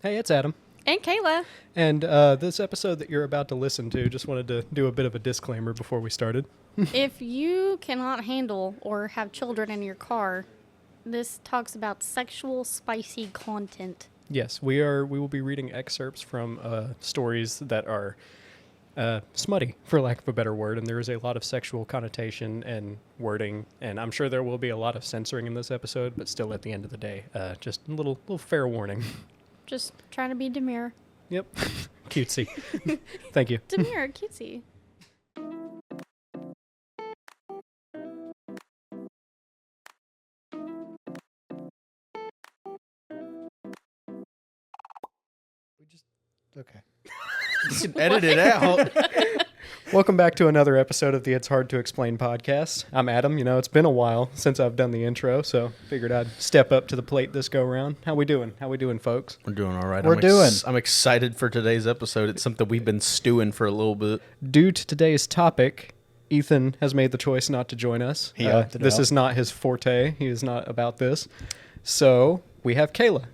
Hey, it's Adam. And Kayla. And this episode that you're about to listen to, just wanted to do a bit of a disclaimer before we started. If you cannot handle or have children in your car, this talks about sexual spicy content. Yes, we will be reading excerpts from stories that are smutty, for lack of a better word, and there is a lot of sexual connotation and wording, and I'm sure there will be a lot of censoring in this episode, but still at the end of the day, just a little fair warning. Just trying to be demure. Yep. Cutesy. Thank you. Demure, cutesy. Okay. You can edit it out. Welcome back to another episode of the It's Hard to Explain podcast. I'm Adam. You know, it's been a while since I've done the intro, so figured I'd step up to the plate this go round. How we doing, folks? We're doing all right. I'm excited for today's episode. It's something we've been stewing for a little bit. Due to today's topic, Ethan has made the choice not to join us. This is not his forte. He is not about this. So we have Kayla.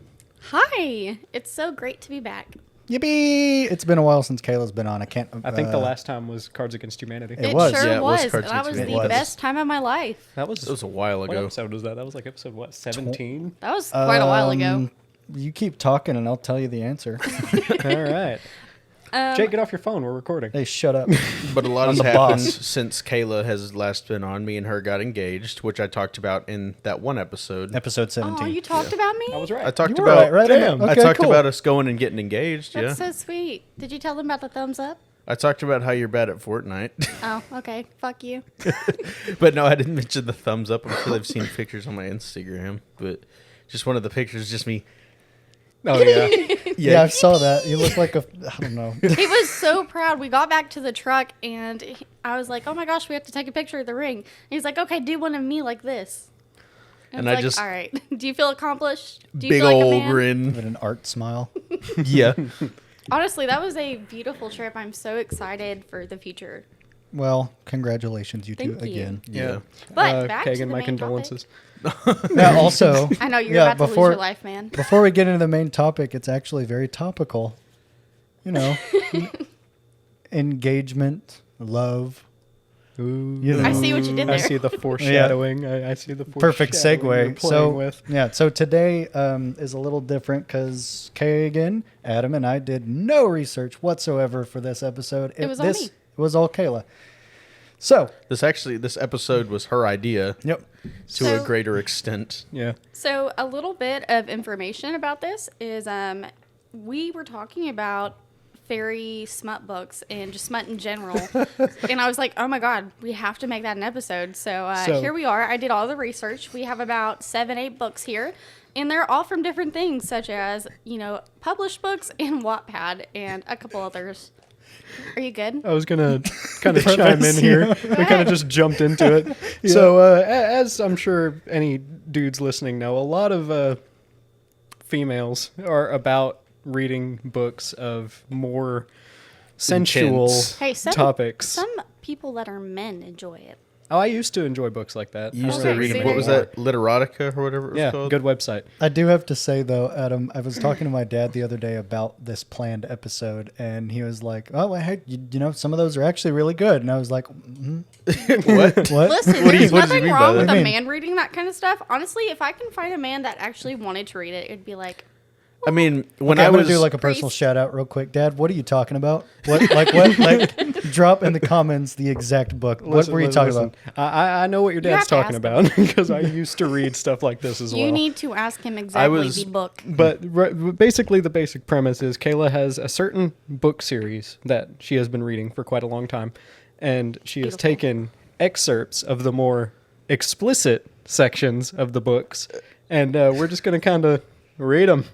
Hi. It's so great to be back. Yippee! It's been a while since Kayla's been on. I think the last time was Cards Against Humanity. It was. Sure Yeah, it was was. Cards That Against was the Humanity. best time of my life. That was a while What ago. episode was that? That was like episode, 17? That was quite a while ago. You keep talking and I'll tell you the answer. All right. Jake, get off your phone. We're recording. Hey, shut up. But a lot I'm has the happened boss. since Kayla has last been on. Me and her got engaged, which I talked about in that one episode. Episode 17. Oh, you talked about me? I was right. I talked You were about right. Damn. Okay, I talked cool. about us going and getting engaged. That's yeah. so sweet. Did you tell them about the thumbs up? I talked about how you're bad at Fortnite. Oh, okay. Fuck you. But no, I didn't mention the thumbs up. I'm sure they've seen pictures on my Instagram. But just one of the pictures, just me. Oh, yeah. Yeah, I saw that. You look like I don't know. He was so proud. We got back to the truck, and I was like, oh my gosh, we have to take a picture of the ring. And he's like, okay, do one of me like this. And it's I just- all right. Do you feel accomplished? Do you Big feel like a old man? grin. With an art smile. Yeah. Honestly, that was a beautiful trip. I'm so excited for the future. Well, congratulations, you two, Thank you. again. Yeah. But back to Kagan, the my main condolences. Now, also, I know you're Yeah, about to lose before- your life, man. before we get into the main topic, it's actually very topical. You know, engagement, love. Ooh. You know. I see what you did I there. see the foreshadowing. I see the Perfect foreshadowing you're segue. playing with. So today is a little different because Kagan, Adam, and I did no research whatsoever for this episode. It was all me. It was all Kayla. So, This episode was her idea yep. to So- a greater extent. Yeah. So a little bit of information about this is we were talking about fairy smut books and just smut in general. And I was like, oh my God, we have to make that an episode. So here we are. I did all the research. We have about 7-8 books here. And they're all from different things, such as, published books and Wattpad and a couple others. Are you good? I was going to kind of chime in here. We kind of just jumped into it. Yeah. So, as I'm sure any dudes listening know, a lot of females are about reading books of more sensual Intense. Hey, topics. Some people that are men enjoy it. Oh, I used to enjoy books like that. You used Okay, to read, see, what was there that, Literotica or whatever it was Yeah, called? good website. I do have to say, though, Adam, I was talking to my dad the other day about this planned episode, and he was like, oh, well, hey, you know, some of those are actually really good. And I was like, What? what? Listen, What do you there's mean nothing by wrong that? with I a mean- man reading that kind of stuff. Honestly, if I can find a man that actually wanted to read it, it'd be like, I mean, when Okay, I I'm was... gonna do like a personal Priest. shout out real quick. Dad, what are you talking about? What? Like, drop in the comments the exact book. What were you talking about? I know what your You have dad's to talking ask about because I used to read stuff like this as you well. need to ask him exactly was- the book. But basically, the basic premise is Kayla has a certain book series that she has been reading for quite a long time, and she has Beautiful. taken excerpts of the more explicit sections of the books, and we're just going to kind of read them.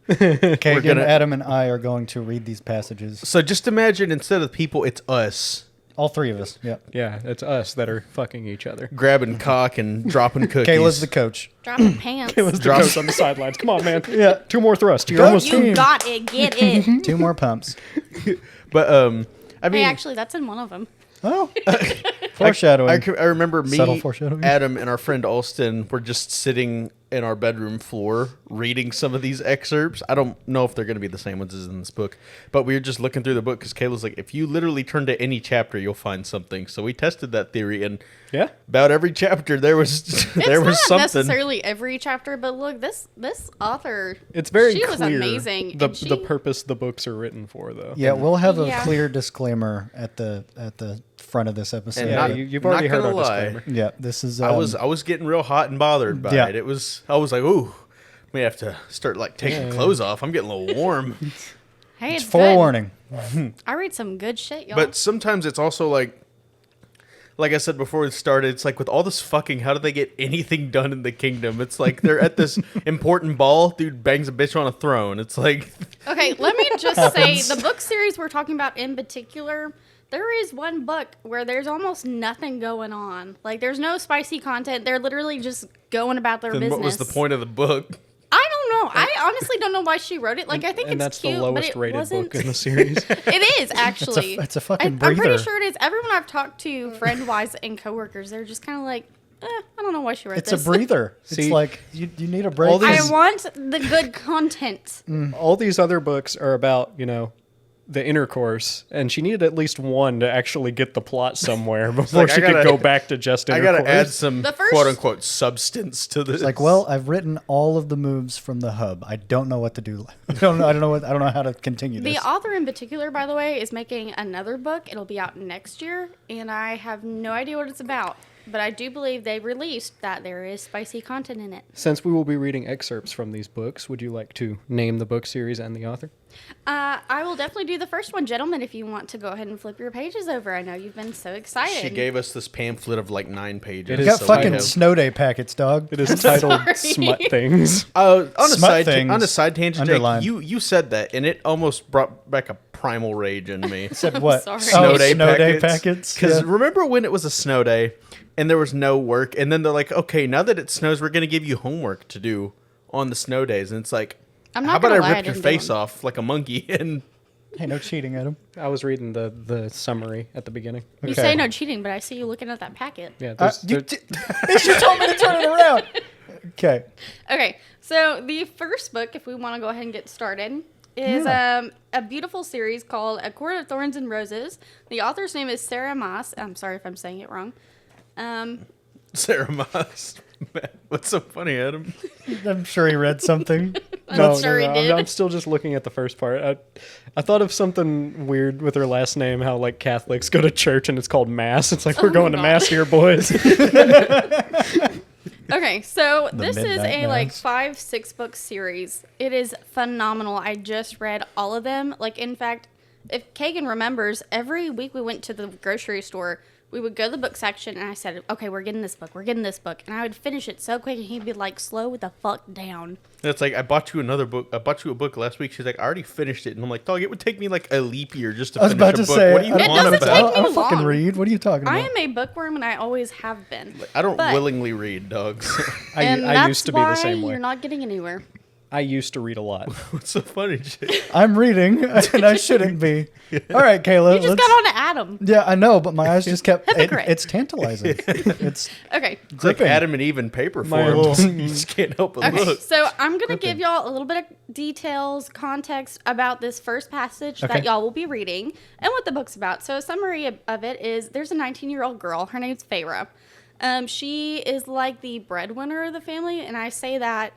Kagan, gonna- Adam, and I are going to read these passages. So just imagine, instead of people, it's us. All three of us. Yeah. Yeah, it's us that are fucking each other. Grabbing cock and dropping cookies. Kayla's the coach. Dropping pants. Kayla's the Drop- coach on the sidelines. Come on, man. Yeah. 2 more thrusts. You're Go almost team. You got it. Get it. 2 more pumps. But, I mean... Hey, actually, that's in one of them. Oh. Foreshadowing. I remember me, Subtle foreshadowing. Adam, and our friend Alston were just sitting in our bedroom floor reading some of these excerpts. I don't know if they're going to be the same ones as in this book, but we were just looking through the book because Kayla's like, if you literally turn to any chapter, you'll find something. So we tested that theory, and Yeah. about every chapter there was there It's was not something. necessarily every chapter, but look, this author, It's very she clear was amazing. the and she- the purpose the books are written for, though. Yeah, we'll have a Yeah. clear disclaimer at the front of this episode. And Yeah, not- you've already not heard our gonna lie. disclaimer. Yeah, this is. I was getting real hot and bothered by Yeah. it. I was like, ooh, may have to start like taking clothes off. I'm getting a little warm. hey, It's it's good. forewarning. I read some good shit, y'all. But sometimes it's also like I said before it started, it's like with all this fucking, how do they get anything done in the kingdom? It's like they're at this important ball, dude bangs a bitch on a throne. It's like, Okay, let me just say the book series we're talking about in particular, there is one book where there's almost nothing going on. Like, there's no spicy content. They're literally just going about their then business. what was the point of the book? I don't know. I honestly don't know why she wrote it. Like, I think And it's that's cute, the but lowest it rated wasn't. book in the series. It is actually. It's a fucking I'm breather. pretty sure it is. Everyone I've talked to, friend-wise and coworkers, they're just kind of like, I don't know why she wrote It's this. a breather. See, it's like you need a break. all these- I want the good content. All these other books are about, the intercourse, and she needed at least one to actually get the plot somewhere before like, I she could gotta- go back to just I intercourse. gotta add some The first- quote unquote substance to this. It's like, well, I've written all of the moves from the hub. I don't know what to do. I don't know how to continue The this. author in particular, by the way, is making another book. It'll be out next year, and I have no idea what it's about. But I do believe they released that there is spicy content in it. Since we will be reading excerpts from these books, would you like to name the book series and the author? I will definitely do the first one, gentlemen, if you want to go ahead and flip your pages over. I know you've been so excited. she gave us this pamphlet of like 9 pages. It You is got so fucking I have- snow day packets, dog. It is titled Sorry. Smut Things. On a Smut things, on a side tangent, Jake, underline. you said that, and it almost brought back a primal rage in me. Said I'm what? sorry. Snow day snow day packets. packets. Because Yeah. remember when it was a snow day and there was no work, and then they're like, okay, now that it snows, we're going to give you homework to do on the snow days. And it's like, I'm how not about gonna I lie, I rip your didn't do face them. off like a monkey? And Hey, no cheating, Adam. I was reading the summary at the beginning. You Okay. say no cheating, but I see you looking at that packet. Yeah, there's, You there- told me to turn it around. Okay. Okay, so the first book, if we want to go ahead and get started, is a beautiful series called A Court of Thorns and Roses. The author's name is Sarah Moss. I'm sorry if I'm saying it wrong. Sarah Moss. What's so funny, Adam? I'm sure he read something. I'm sure he did. I'm still just looking at the first part. I thought of something weird with her last name, how like Catholics go to church and it's called Mass. It's like, Oh we're my going to God. Mass here, boys. Okay, so The this is Midnight a like Mass. 5-6 book series. It is phenomenal. I just read all of them. Like, in fact, if Kagan remembers, every week we went to the grocery store, we would go to the book section, and I said, okay, we're getting this book, and I would finish it so quick, and he'd be like, slow the fuck down. It's like, I bought you another book. I bought you a book last week. She's like, I already finished it. And I'm like, dog, it would take me like a leap year just to I was finish about a to book. say. What do you I It want doesn't about take it? me I don't fucking long. read. What are you talking about? I am a bookworm, and I always have been. I don't But- willingly read, dogs. And I that's used to be why the same way. you're not getting anywhere. I used to read a lot. What's so funny, Jake? I'm reading, and I shouldn't be. All right, Kayla. You just got on to Adam. Yeah, I know, but my eyes just kept. Hypocrite. It's tantalizing. It's Okay. It's like gripping. Adam and Eve in paper My form. little- you just can't help but Okay, look. so I'm going to give y'all a little bit of details, context about this first passage Okay. that y'all will be reading and what the book's about. So a summary of it is there's a 19-year-old girl. Her name's Feyre. She is like the breadwinner of the family, and I say that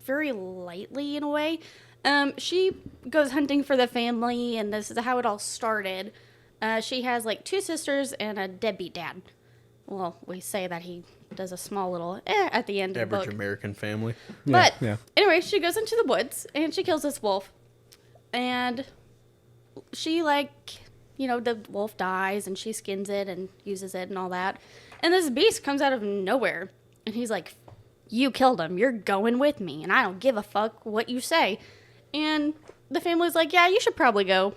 very lightly in a way. She goes hunting for the family, and this is how it all started. She has like 2 sisters and a deadbeat dad. Well, we say that he does a small little at the end of the Average book. American family. But yeah. anyway, she goes into the woods and she kills this wolf. And she the wolf dies and she skins it and uses it and all that. And this beast comes out of nowhere. And he's like, you killed him. You're going with me. And I don't give a fuck what you say. And the family's like, yeah, you should probably go.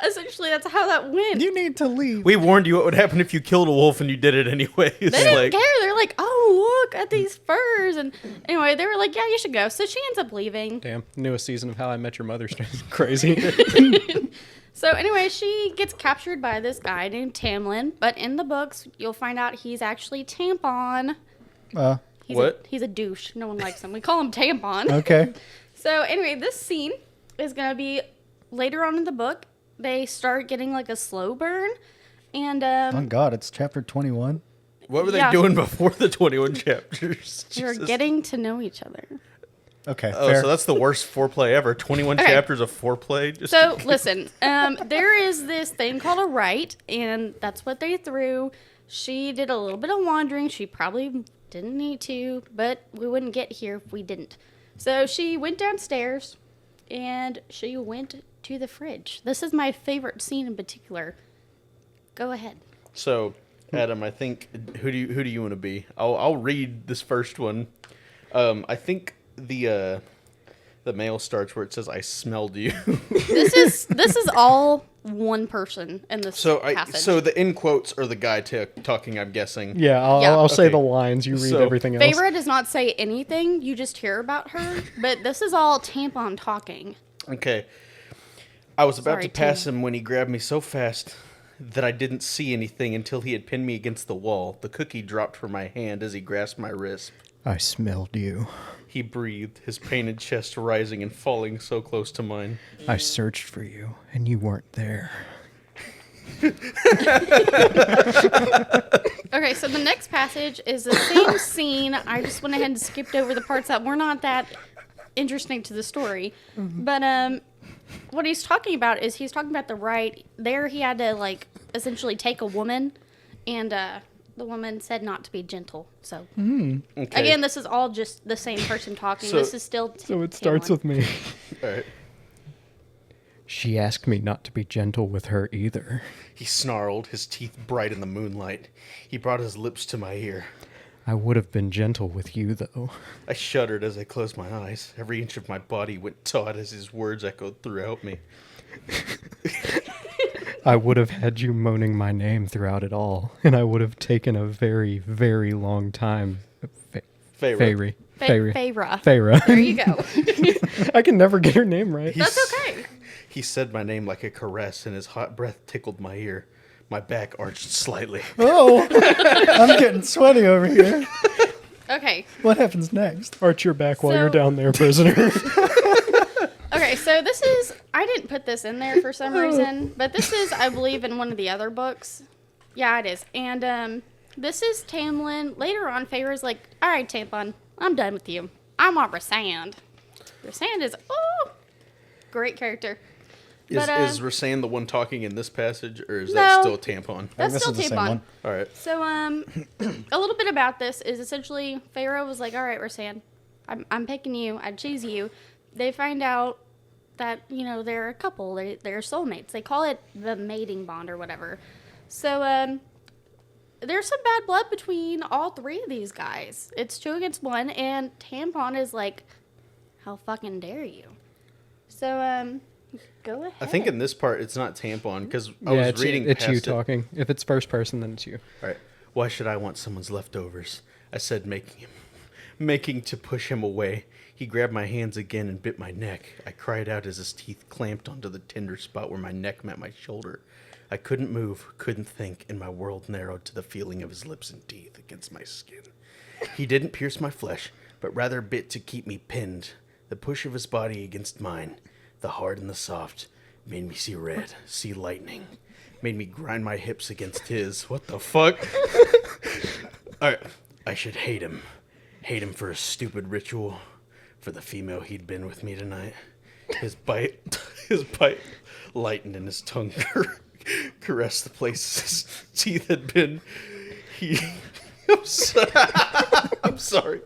Essentially, that's how that went. you need to leave. We warned you what would happen if you killed a wolf and you did it anyways. They didn't Like, care. They're like, oh, look at these furs. And anyway, they were like, yeah, you should go. So she ends up leaving. Damn, newest season of How I Met Your Mother's crazy. So anyway, she gets captured by this guy named Tamlin. But in the books, you'll find out he's actually Tampon. He's a douche. No one likes him. We call him Tampon. Okay. So anyway, this scene is going to be later on in the book. They start getting like a slow burn. And Oh God, it's chapter 21. What were they Yeah. doing before the 21 chapters? they're Jesus. getting to know each other. Okay, Oh, fair. so that's the worst foreplay ever. 21 Okay. chapters of foreplay. Just So listen, there is this thing called a rite, and that's what they threw. She did a little bit of wandering. She probably didn't need to, but we wouldn't get here if we didn't. So she went downstairs, and she went to the fridge. This is my favorite scene in particular. Go ahead. So, Adam, I think who do you want to be? I'll read this first one. I think the mail starts where it says I smelled you. This is all one person in this passage. So the in quotes are the guy talking, I'm guessing. Yeah, I'll, Yeah. I'll say Okay. the lines. You read So- everything else. Feyre does not say anything. You just hear about her. But this is all Tampon talking. Okay. I was about Sorry, to pass Tim. him when he grabbed me so fast that I didn't see anything until he had pinned me against the wall. The cookie dropped from my hand as he grasped my wrist. I smelled you. He breathed, his painted chest rising and falling so close to mine. I searched for you, and you weren't there. Okay, so the next passage is the same scene. I just went ahead and skipped over the parts that were not that interesting to the story. But what he's talking about is he's talking about the right. There he had to, like, essentially take a woman, and the woman said not to be gentle. So, Okay. again, this is all just the same person talking. So- this is still So it starts Taylor. with me. All right. She asked me not to be gentle with her either. He snarled, his teeth bright in the moonlight. He brought his lips to my ear. I would have been gentle with you, though. I shuddered as I closed my eyes. Every inch of my body went taut as his words echoed throughout me. I would have had you moaning my name throughout it all, and I would have taken a very, very long time. Feyre. Feyre. Feyre. There you go. I can never get her name right. That's okay. He said my name like a caress, and his hot breath tickled my ear. My back arched slightly. Oh, I'm getting sweaty over here. Okay. What happens next? Arch your back while you're So- down there, prisoner. Okay, so this is, I didn't put this in there for some reason, but this is, I believe, in one of the other books. Yeah, it is. And this is Tamlin. Later on, Feyre's like, all right, Tampon, I'm done with you. I want Rhysand. Rhysand is, great character. Is Rhysand the one talking in this passage, or is that No. still Tampon? That's This still is the same Tampon. one. All right. So, a little bit about this is essentially Pharaoh was like, all right, Rhysand, I'm picking you. I choose you. They find out that, you know, they're a couple. They're soulmates. They call it the mating bond or whatever. So, there's some bad blood between all three of these guys. It's 2 against 1, and Tampon is like, how fucking dare you? So, go ahead. I think in this part it's not Tampon because I Yeah, was reading it's past you it. talking. If it's first person, then it's you. All right. Why should I want someone's leftovers? I said, making to push him away. He grabbed my hands again and bit my neck. I cried out as his teeth clamped onto the tender spot where my neck met my shoulder. I couldn't move, couldn't think, and my world narrowed to the feeling of his lips and teeth against my skin. He didn't pierce my flesh, but rather bit to keep me pinned. The push of his body against mine, the hard and the soft, made me see red, see lightning. Made me grind my hips against his. What the fuck? Alright, I should hate him. Hate him for his stupid ritual. For the female he'd been with me tonight. His bite lightened and his tongue caressed the place his teeth had been. I'm sorry.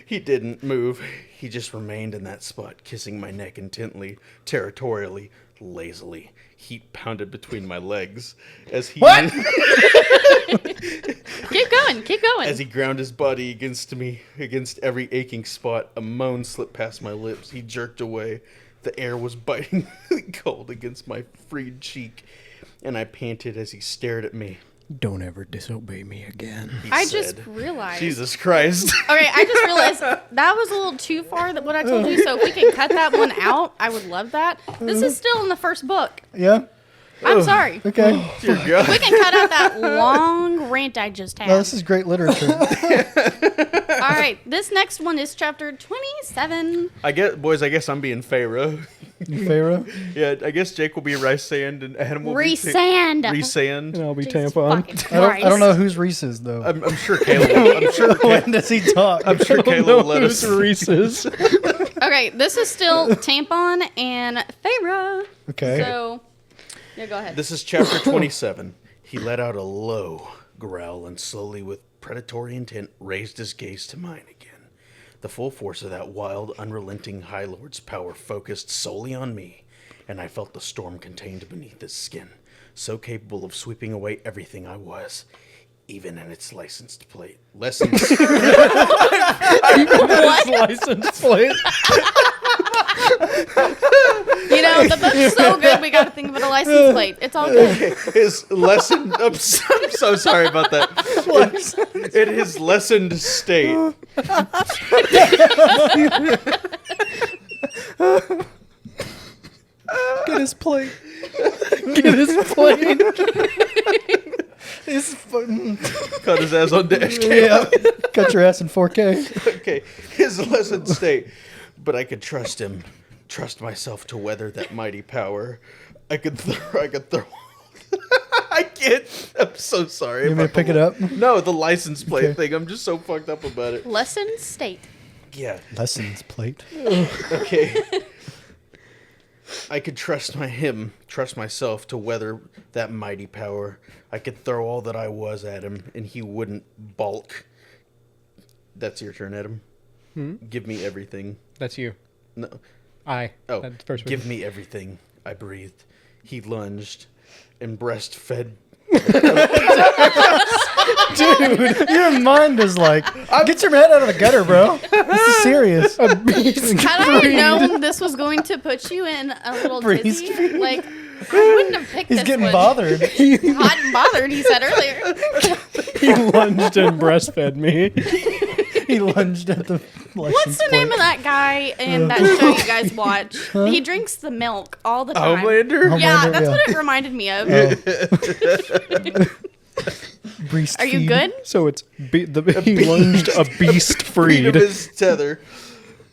He didn't move. He just remained in that spot, kissing my neck intently, territorially, lazily. Heat pounded between my legs as he Keep going. Keep going. as he ground his body against me, against every aching spot. A moan slipped past my lips. He jerked away. The air was biting cold against my freed cheek, and I panted as he stared at me. Don't ever disobey me again. He I said, just realized. Jesus Christ. Okay, I just realized that was a little too far that what I told you. So if we can cut that one out, I would love that. This is still in the first book. Yeah. I'm sorry. Okay. Dear God. We can cut out that long rant I just had. No, this is great literature. All right, this next one is chapter 27. I guess I'm being Pharaoh. Pharaoh. Yeah, I guess Jake will be rice sand and Adam will Resand. be Resand. And I'll be Jesus tampon. fucking I don't know Christ. who's Reese's though. I'm sure Kayla. When does he talk? I'm sure Kayla will let us. Reese's. Okay, this is still Tampon and Pharaoh. Okay. So, yeah, go ahead. This is chapter 27. He let out a low growl and slowly, with predatory intent, raised his gaze to mine again. The full force of that wild, unrelenting High Lord's power focused solely on me, and I felt the storm contained beneath his skin, so capable of sweeping away everything I was, even in its licensed plate. Lessons. What? License plate. You know, the book's so good, we gotta think of a license plate. It's all good. His lesson. I'm so sorry about that. In his lessened state. Get his plate. Get his plate. His Cut his ass on dash cam. yeah. Cut your ass in 4K. Okay, his lessened state. But I could trust him. Trust myself to weather that mighty power. I could throw. I can't. I'm so sorry. You want me to pick it up? No, the license plate Okay. thing. I'm just so fucked up about it. Lesson state. Yeah. Lessons plate. Okay. I could trust myself to weather that mighty power. I could throw all that I was at him, and he wouldn't balk. That's your turn, Adam. Give me everything. That's you. No. I. Oh, That's the first give person. me everything. I breathed. He lunged and breastfed. Dude, your mind is like, get your head out of the gutter, bro. This is serious. Had I known this was going to put you in a little Breeze dizzy, feed. like, I wouldn't have picked He's this getting one. bothered. Hot and bothered, he said earlier. He lunged and breastfed me. He lunged at the license What's the name of that guy in that show you guys watch? He drinks the milk all the time. Homelander? Yeah, Homelander, that's yeah. what it reminded me of. Breast Are you feed. good? So it's he lunged a beast Freed of freed. his tether.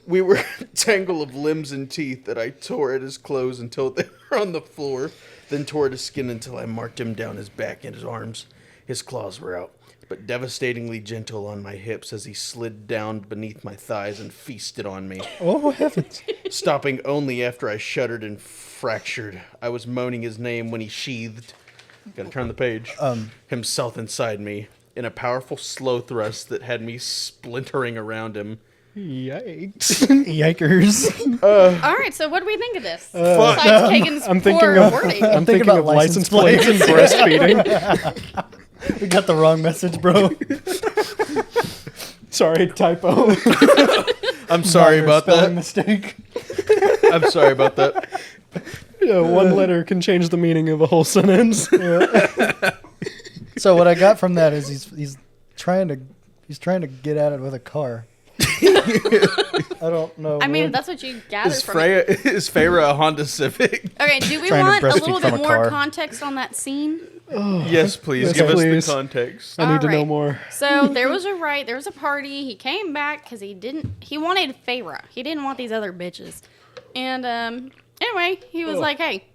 We were a tangle of limbs and teeth that I tore at his clothes until they were on the floor, then tore at his skin until I marked him down his back and his arms. His claws were out, but devastatingly gentle on my hips as he slid down beneath my thighs and feasted on me, Oh, heavens. stopping only after I shuddered and fractured. I was moaning his name when he sheathed. Gotta turn the page. Himself inside me in a powerful slow thrust that had me splintering around him. Yikes. Yikers. All right, so what do we think of this? Fuck. Besides Kagan's I'm poor thinking of wording. I'm thinking thinking about of license license plates and breastfeeding. We got the wrong message, bro. Sorry, typo. I'm sorry Minor about spelling that. mistake. I'm sorry about that. Yeah, one letter can change the meaning of a whole sentence. So what I got from that is he's trying to get at it with a car. I don't know. I mean, man. that's what you gather from it. Is Feyre a Honda Civic? Okay, do we Trying to want a breastfeed little from bit a more car. context on that scene? Yes, please. Yes, Give please. us the context. I need to know Alright. more. So there was a party. He came back because he wanted Feyre. He didn't want these other bitches. And anyway, he was like, hey,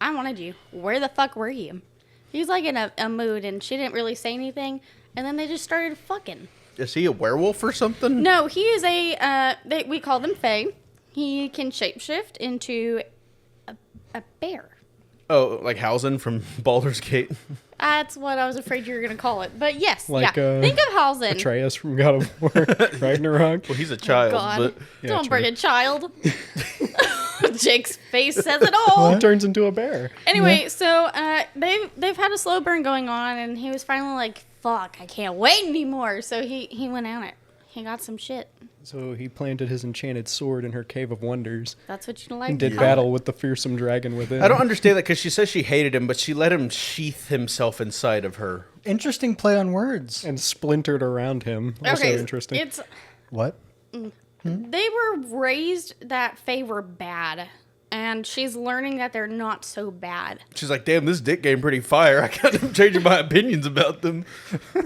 I wanted you. Where the fuck were you? He's like in a mood, and she didn't really say anything. And then they just started fucking. Is he a werewolf or something? No, he is we call them Fae. He can shapeshift into a bear. Oh, like Hausen from Baldur's Gate. That's what I was afraid you were going to call it. But yes, Like, yeah. Think of Halsen. Atreus from God of War, Ragnarok. Well, he's a child, God. but Yeah, Don't true. bring a child. Jake's face says it all. He turns into a bear. Anyway, so they've had a slow burn going on, and he was finally like, "Fuck, I can't wait anymore." So he went at it. He got some shit. So he planted his enchanted sword in her cave of wonders That's what you like. and did to battle with the fearsome dragon within. I don't understand that because she says she hated him, but she let him sheath himself inside of her. Interesting play on words. And splintered around him. Also Okay, interesting. it's What? they were raised that Fae were bad. and she's learning that they're not so bad. She's like, damn, this dick game pretty fire. I kind of changing my opinions about them.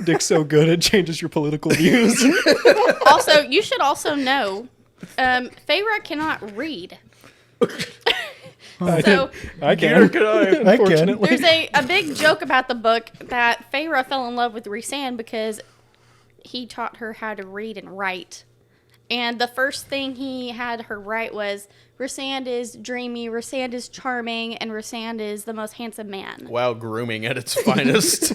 Dick's so good it changes your political views. Also, you should also know, Feyre cannot read. So I can. Can I? Unfortunately. there's a big joke about the book that Feyre fell in love with Rhysand because he taught her how to read and write. And the first thing he had her write was, Rhysand is dreamy, Rhysand is charming, and Rhysand is the most handsome man. Wow, grooming at its finest.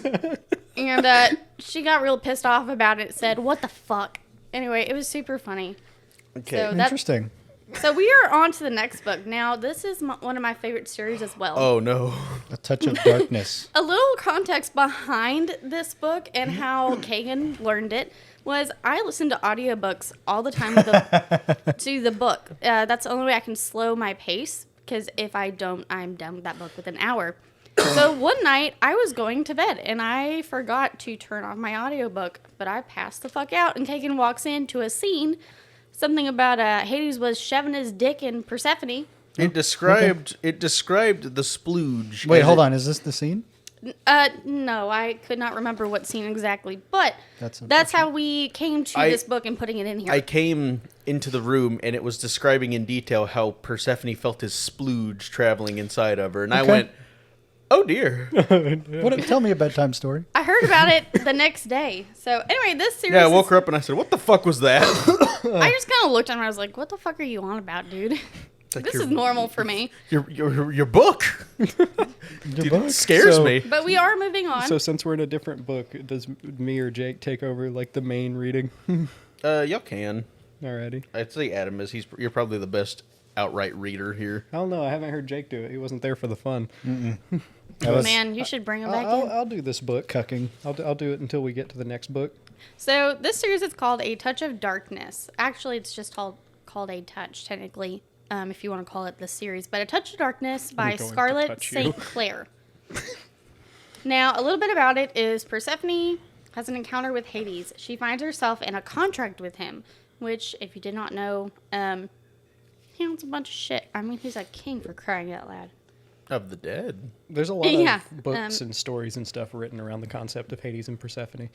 And she got real pissed off about it, said, what the fuck? Anyway, it was super funny. Okay. So Interesting. So we are on to the next book. Now, this is one of my favorite series as well. Oh, no. A touch of darkness. A little context behind this book and how Kagan learned it was I listen to audiobooks all the time to the book. That's the only way I can slow my pace, because if I don't, I'm done with that book within an hour. So one night, I was going to bed, and I forgot to turn off my audiobook, but I passed the fuck out, and Kagan walks into a scene, something about Hades was shoving his dick in Persephone. It described the splooge. Wait, as hold it- on. Is this the scene? No, I could not remember what scene exactly, but That's that's how we came to this book and putting it in here. I came into the room and it was describing in detail how Persephone felt his splooge traveling inside of her. And I Okay. went, oh dear. Tell me a bedtime story. I heard about it the next day. So anyway, this series. Yeah, I woke her up and I said, what the fuck was that? I just kind of looked at him and I was like, "What the fuck are you on about, dude? Like This your- is normal for me." Your book. Your book? It scares So- me. But we are moving on. So since we're in a different book, does me or Jake take over like the main reading? Y'all can. Alrighty. I'd say Adam is. You're probably the best outright reader here. I don't know. I haven't heard Jake do it. He wasn't there for the fun. Man, you should bring him back in. I'll do this book. Cucking. I'll do it until we get to the next book. So this series is called A Touch of Darkness. Actually, it's just called A Touch, technically, if you want to call it the series. But A Touch of Darkness by going to Scarlett touch you. St. Clair. Now, a little bit about it is Persephone has an encounter with Hades. She finds herself in a contract with him, which, if you did not know, he owns a bunch of shit. I mean, he's a king, for crying out loud. Of the dead. There's a lot Yeah, of books and stories and stuff written around the concept of Hades and Persephone.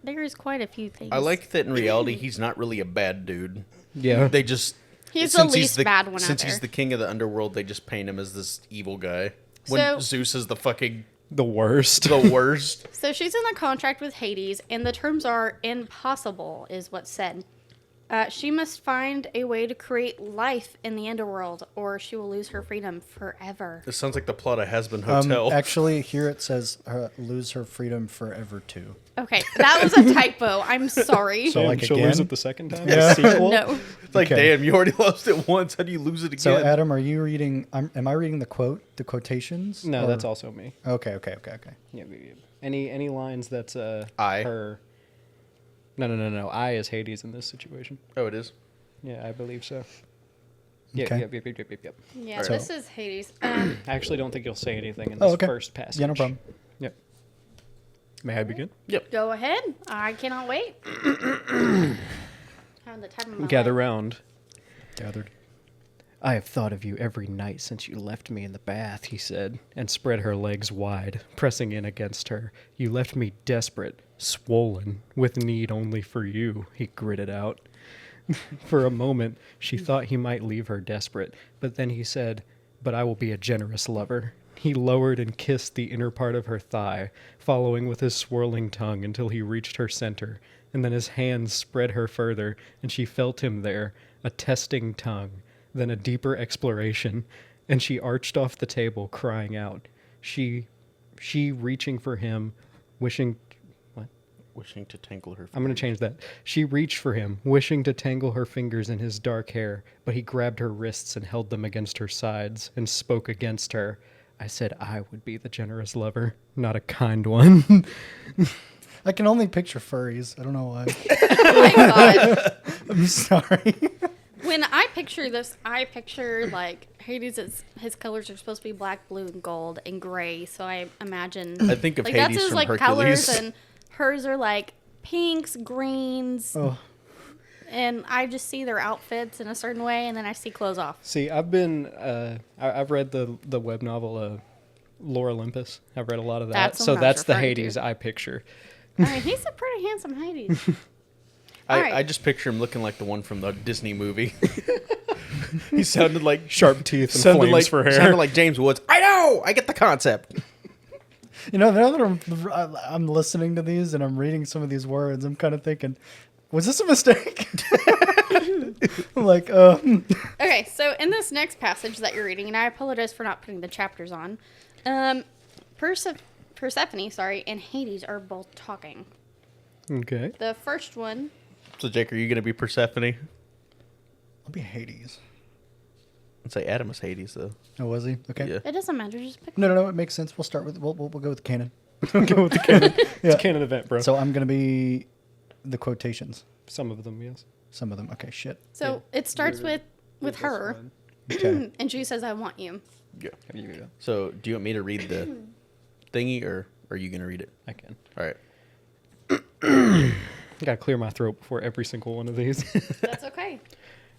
There is quite a few things. I like that in reality he's not really a bad dude. Yeah. They just He's since the least bad one out Since he's there. the king of the underworld, they just paint him as this evil guy. When So- Zeus is the fucking The worst. the worst. So she's in a contract with Hades, and the terms are impossible, is what's said. She must find a way to create life in the underworld, or she will lose her freedom forever. This sounds like the plot of Has Been Hotel. Actually, here it says lose her freedom forever too. Okay, that was a typo. I'm sorry. So, like, she'll lose again? it the second time. Yeah. The sequel? No. It's like, Okay. damn, you already lost it once. How do you lose it again? So, Adam, are you reading? Am I reading the quotations? No, or- that's also me. Okay. Yeah. Any lines that's I. her. No. I is Hades in this situation. Oh, it is. Yeah, I believe so. Yeah, Okay. yep. Yeah, Alright. this is Hades. I actually don't think you'll say anything in this Oh, okay. first passage. Yeah, no problem. Yep. May I begin? Yep. Go ahead. I cannot wait. Having the time of my Gather life. round. Gathered. I have thought of you every night since you left me in the bath, he said, and spread her legs wide, pressing in against her. You left me desperate, swollen, with need only for you, he gritted out. For a moment, she thought he might leave her desperate, but then he said, but I will be a generous lover. He lowered and kissed the inner part of her thigh, following with his swirling tongue until he reached her center, and then his hands spread her further, and she felt him there, a testing tongue, then a deeper exploration, and she arched off the table, crying out. She reaching for him, wishing... What? Wishing to tangle her. I'm going to change that. She reached for him, wishing to tangle her fingers in his dark hair, but he grabbed her wrists and held them against her sides and spoke against her. I said I would be the generous lover, not a kind one. I can only picture furries. I don't know why. Oh my God. I'm sorry. When I picture this, I picture like Hades. His colors are supposed to be black, blue, and gold, and gray. So I imagine. I think of like Hades that's his from like Hercules. colors, and hers are like pinks, greens, Oh, and I just see their outfits in a certain way, and then I see clothes off. See, I've read the web novel Lore Olympus. I've read a lot of that. That's So what I was that's the referring to. Hades I picture. I mean, he's a pretty handsome Hades. Alright. I just picture him looking like the one from the Disney movie. He sounded like Sharp teeth and sounded flames like for hair. sounded like James Woods. I know. I get the concept. You know, now that I'm listening to these and I'm reading some of these words, I'm kind of thinking, was this a mistake? I'm like, Okay, so in this next passage that you're reading, and I apologize for not putting the chapters on, Persephone, and Hades are both talking. Okay. The first one, So, Jake, are you going to be Persephone? I'll be Hades. I'd say Adam is Hades, though. Oh, was he? Okay. Yeah. it doesn't matter, just pick No, it makes sense. We'll start with we'll go with canon. Go with the canon. Yeah. It's a canon event, bro. So I'm gonna be the quotations. Some of them, yes. Some of them. Okay, shit. So it starts with her, Okay. and she says, "I want you." Yeah. How do you do that? So, do you want me to read the thingy, or are you going to read it? I can. All right. I gotta clear my throat before every single one of these. That's okay.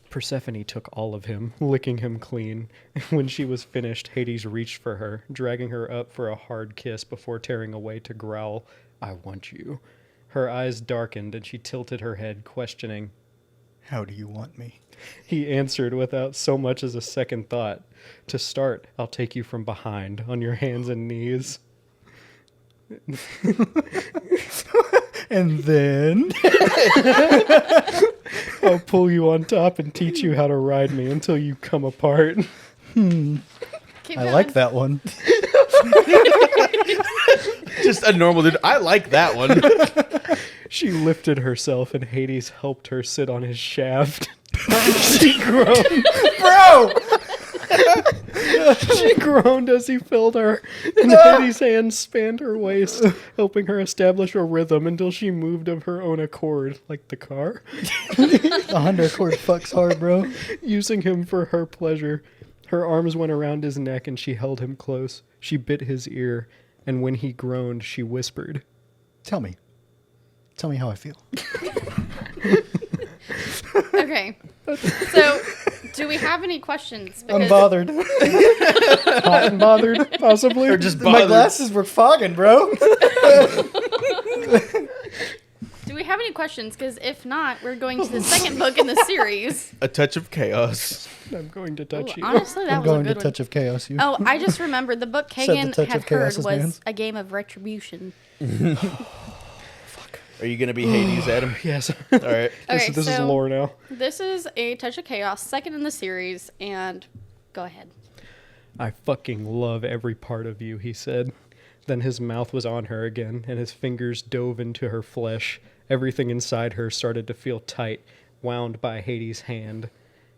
Persephone took all of him, licking him clean. When she was finished, Hades reached for her, dragging her up for a hard kiss before tearing away to growl, "I want you." Her eyes darkened and she tilted her head, questioning. How do you want me? He answered without so much as a second thought. "To start, I'll take you from behind, on your hands and knees." And then "I'll pull you on top and teach you how to ride me until you come apart." Keep I going. like that one. Just a normal dude. I like that one. She lifted herself and Hades helped her sit on his shaft. She groaned. Bro! She groaned as he filled her, and Hades' hands spanned her waist, helping her establish a rhythm until she moved of her own accord, like the car, The Honda Accord fucks hard, bro. using him for her pleasure. Her arms went around his neck and she held him close. She bit his ear, and when he groaned, she whispered. Tell me how I feel. Okay. So, do we have any questions? I'm bothered. Hot and bothered, possibly? Or just My bothered. glasses were fogging, bro. Do we have any questions? Because if not, we're going to the second book in the series. A touch of chaos. I'm going to Ooh, touch you. honestly, that I'm was a going to good one. Touch of Chaos. You. Oh, I just remembered the book Said the Kagan touch had of chaos heard is was man's. a game of retribution. Are you going to be Hades, Adam? Yes. All right. Okay, this is so lore now. this is a Touch of Chaos, second in the series, and go ahead. "I fucking love every part of you," he said. Then his mouth was on her again, and his fingers dove into her flesh. Everything inside her started to feel tight, wound by Hades' hand.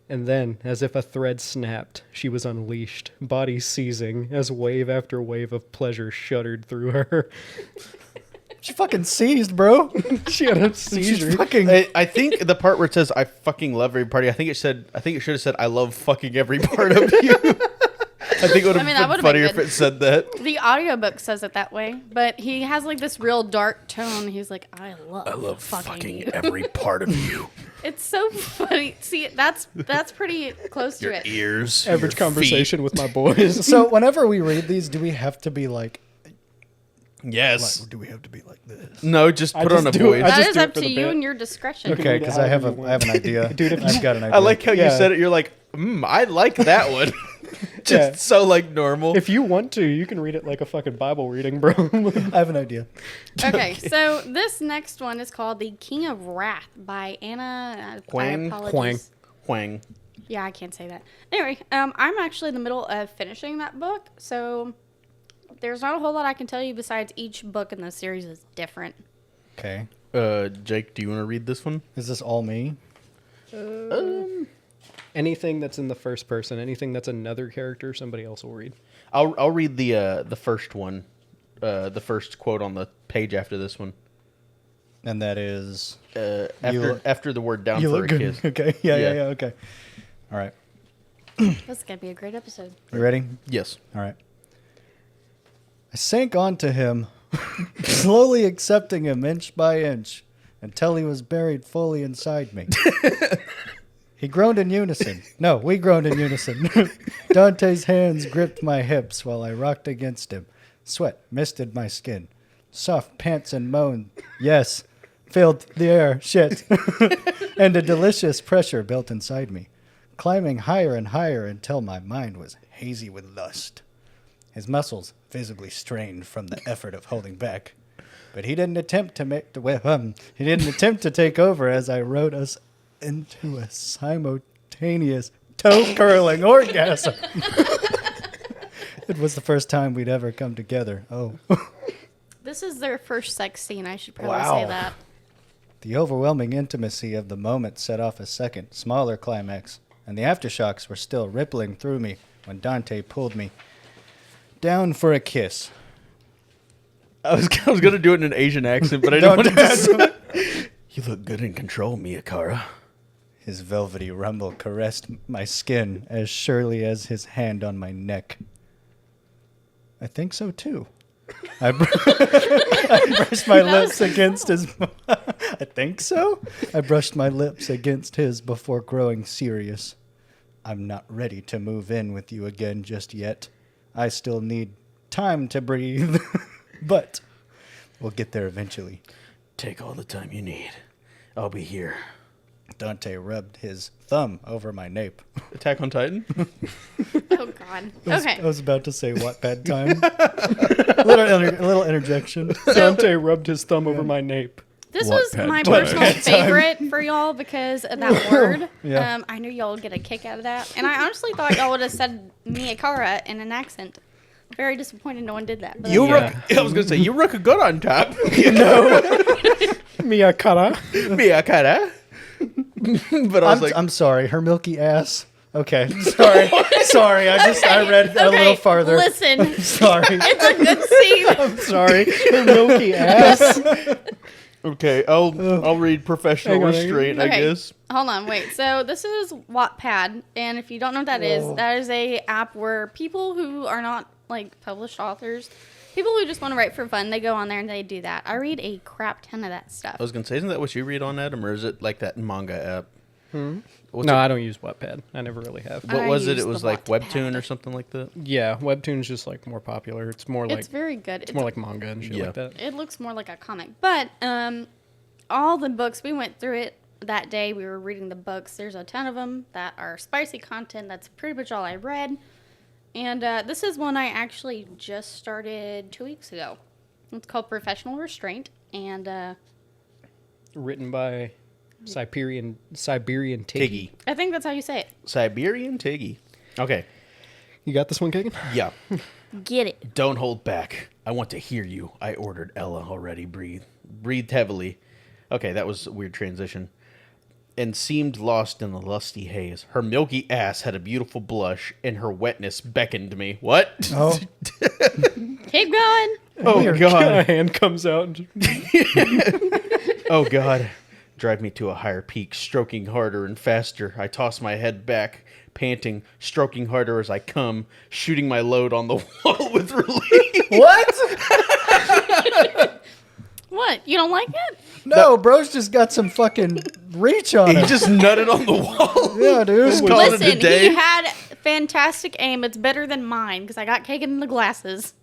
And then, as if a thread snapped, she was unleashed, body seizing, as wave after wave of pleasure shuddered through her. She fucking seized, bro. She had a She's seizure. fucking. I think the part where it says "I fucking love every part," I think it should have said "I love fucking every part of you." I think it would have that been would've been funnier if good. it said that. The audiobook says it that way, but he has like this real dark tone. He's like, I love fucking you." every part of you. It's so funny. See, that's pretty close to Your it. ears. Average your conversation with my boys. So whenever we read these, do we have to be like? Feet. Yes. Do we have to be like this? No, just I put just on a do it. voice. I That just is do it up for to the you bit. and your discretion. You can Okay, read it because I have however you I have want. an idea. Dude, if I've got an idea. I like how you Yeah. said it. You're like, I like that one. Just Yeah. so like normal. If you want to, you can read it like a fucking Bible reading, bro. I have an idea. Okay, so this next one is called The King of Wrath by Anna. Huang? I apologize. Huang. Yeah, I can't say that. Anyway, I'm actually in the middle of finishing that book, so there's not a whole lot I can tell you besides each book in the series is different. Okay. Jake, do you want to read this one? Is this all me? Anything that's in the first person, anything that's another character, somebody else will read. I'll read the first one, the first quote on the page after this one. And that is. After the word down You for look a good. kiss. Okay. Yeah. Yeah. Okay. All right. This is going to be a great episode. You ready? Yes. All right. I sank onto him, slowly accepting him inch by inch, until he was buried fully inside me. He groaned in unison. No, we groaned in unison. Dante's hands gripped my hips while I rocked against him. Sweat misted my skin. Soft pants and moan, yes, filled the air, shit. And a delicious pressure built inside me, climbing higher and higher until my mind was hazy with lust. His muscles visibly strained from the effort of holding back. But he didn't attempt to take over as I rode us into a simultaneous toe-curling orgasm. It was the first time we'd ever come together. Oh. This is their first sex scene. I should probably Wow. say that. The overwhelming intimacy of the moment set off a second, smaller climax, and the aftershocks were still rippling through me when Dante pulled me down for a kiss. I was gonna do it in an Asian accent, but I Don't don't do want to. You look good in control, Miyakara. His velvety rumble caressed my skin as surely as his hand on my neck. I think so, too. I brushed my lips against his... I think so? I brushed my lips against his before growing serious. I'm not ready to move in with you again just yet. I still need time to breathe. But we'll get there eventually. Take all the time you need. I'll be here. Dante rubbed his thumb over my nape. Attack on Titan? Oh, God. Okay. I was about to say Wattpad time. a little interjection. Dante rubbed his thumb over my nape. This What was pet my time? personal favorite for y'all because of that word. Yeah. I knew y'all would get a kick out of that. And I honestly thought y'all would have said Miyakara in an accent. Very disappointed no one did that. But You Yeah. I was gonna say you rook a good on top. Miyakara. Miyakara. But I was like, I'm sorry. Her milky ass. Okay. Sorry. Sorry. I read a little farther. Listen, Sorry. it's a good scene. I'm sorry. Her milky ass. okay, I'll read professional Hang on. restraint, I Okay. guess. Hold on, wait. So this is Wattpad, and if you don't know what that is a app where people who are not like published authors, people who just want to write for fun, they go on there and they do that. I read a crap ton of that stuff. I was gonna say, isn't that what you read on Adam, or is it like that manga app? What's No, it- I don't use Wattpad. I never really have. What I was it? use It was the like Wattpad. Webtoon or something like that. Yeah, Webtoon's just like more popular. It's more like It's very good. it's more like manga and shit Yeah. like that. It looks more like a comic. But all the books, we went through it that day. We were reading the books. There's a ton of them that are spicy content. That's pretty much all I read. And this is one I actually just started 2 weeks ago. It's called Professional Restraint. And Written by Siberian Tiggy. Tiggy. I think that's how you say it. Siberian Tiggy. Okay. You got this one, Kagan? Yeah. Get it. Don't hold back. I want to hear you. I ordered Ella already. Breathed heavily. Okay, that was a weird transition. And seemed lost in the lusty haze. Her milky ass had a beautiful blush, and her wetness beckoned me. What? Oh. Keep going. Oh, A God. hand comes out. And Oh, God. Drive me to a higher peak, stroking harder and faster. I toss my head back, panting, stroking harder as I come, shooting my load on the wall with relief. What? What? You don't like it? No, bro's just got some fucking reach on He him. just nutted on the wall. Yeah, dude. Just call it a Listen, day. he had fantastic aim. It's better than mine because I got cake in the glasses.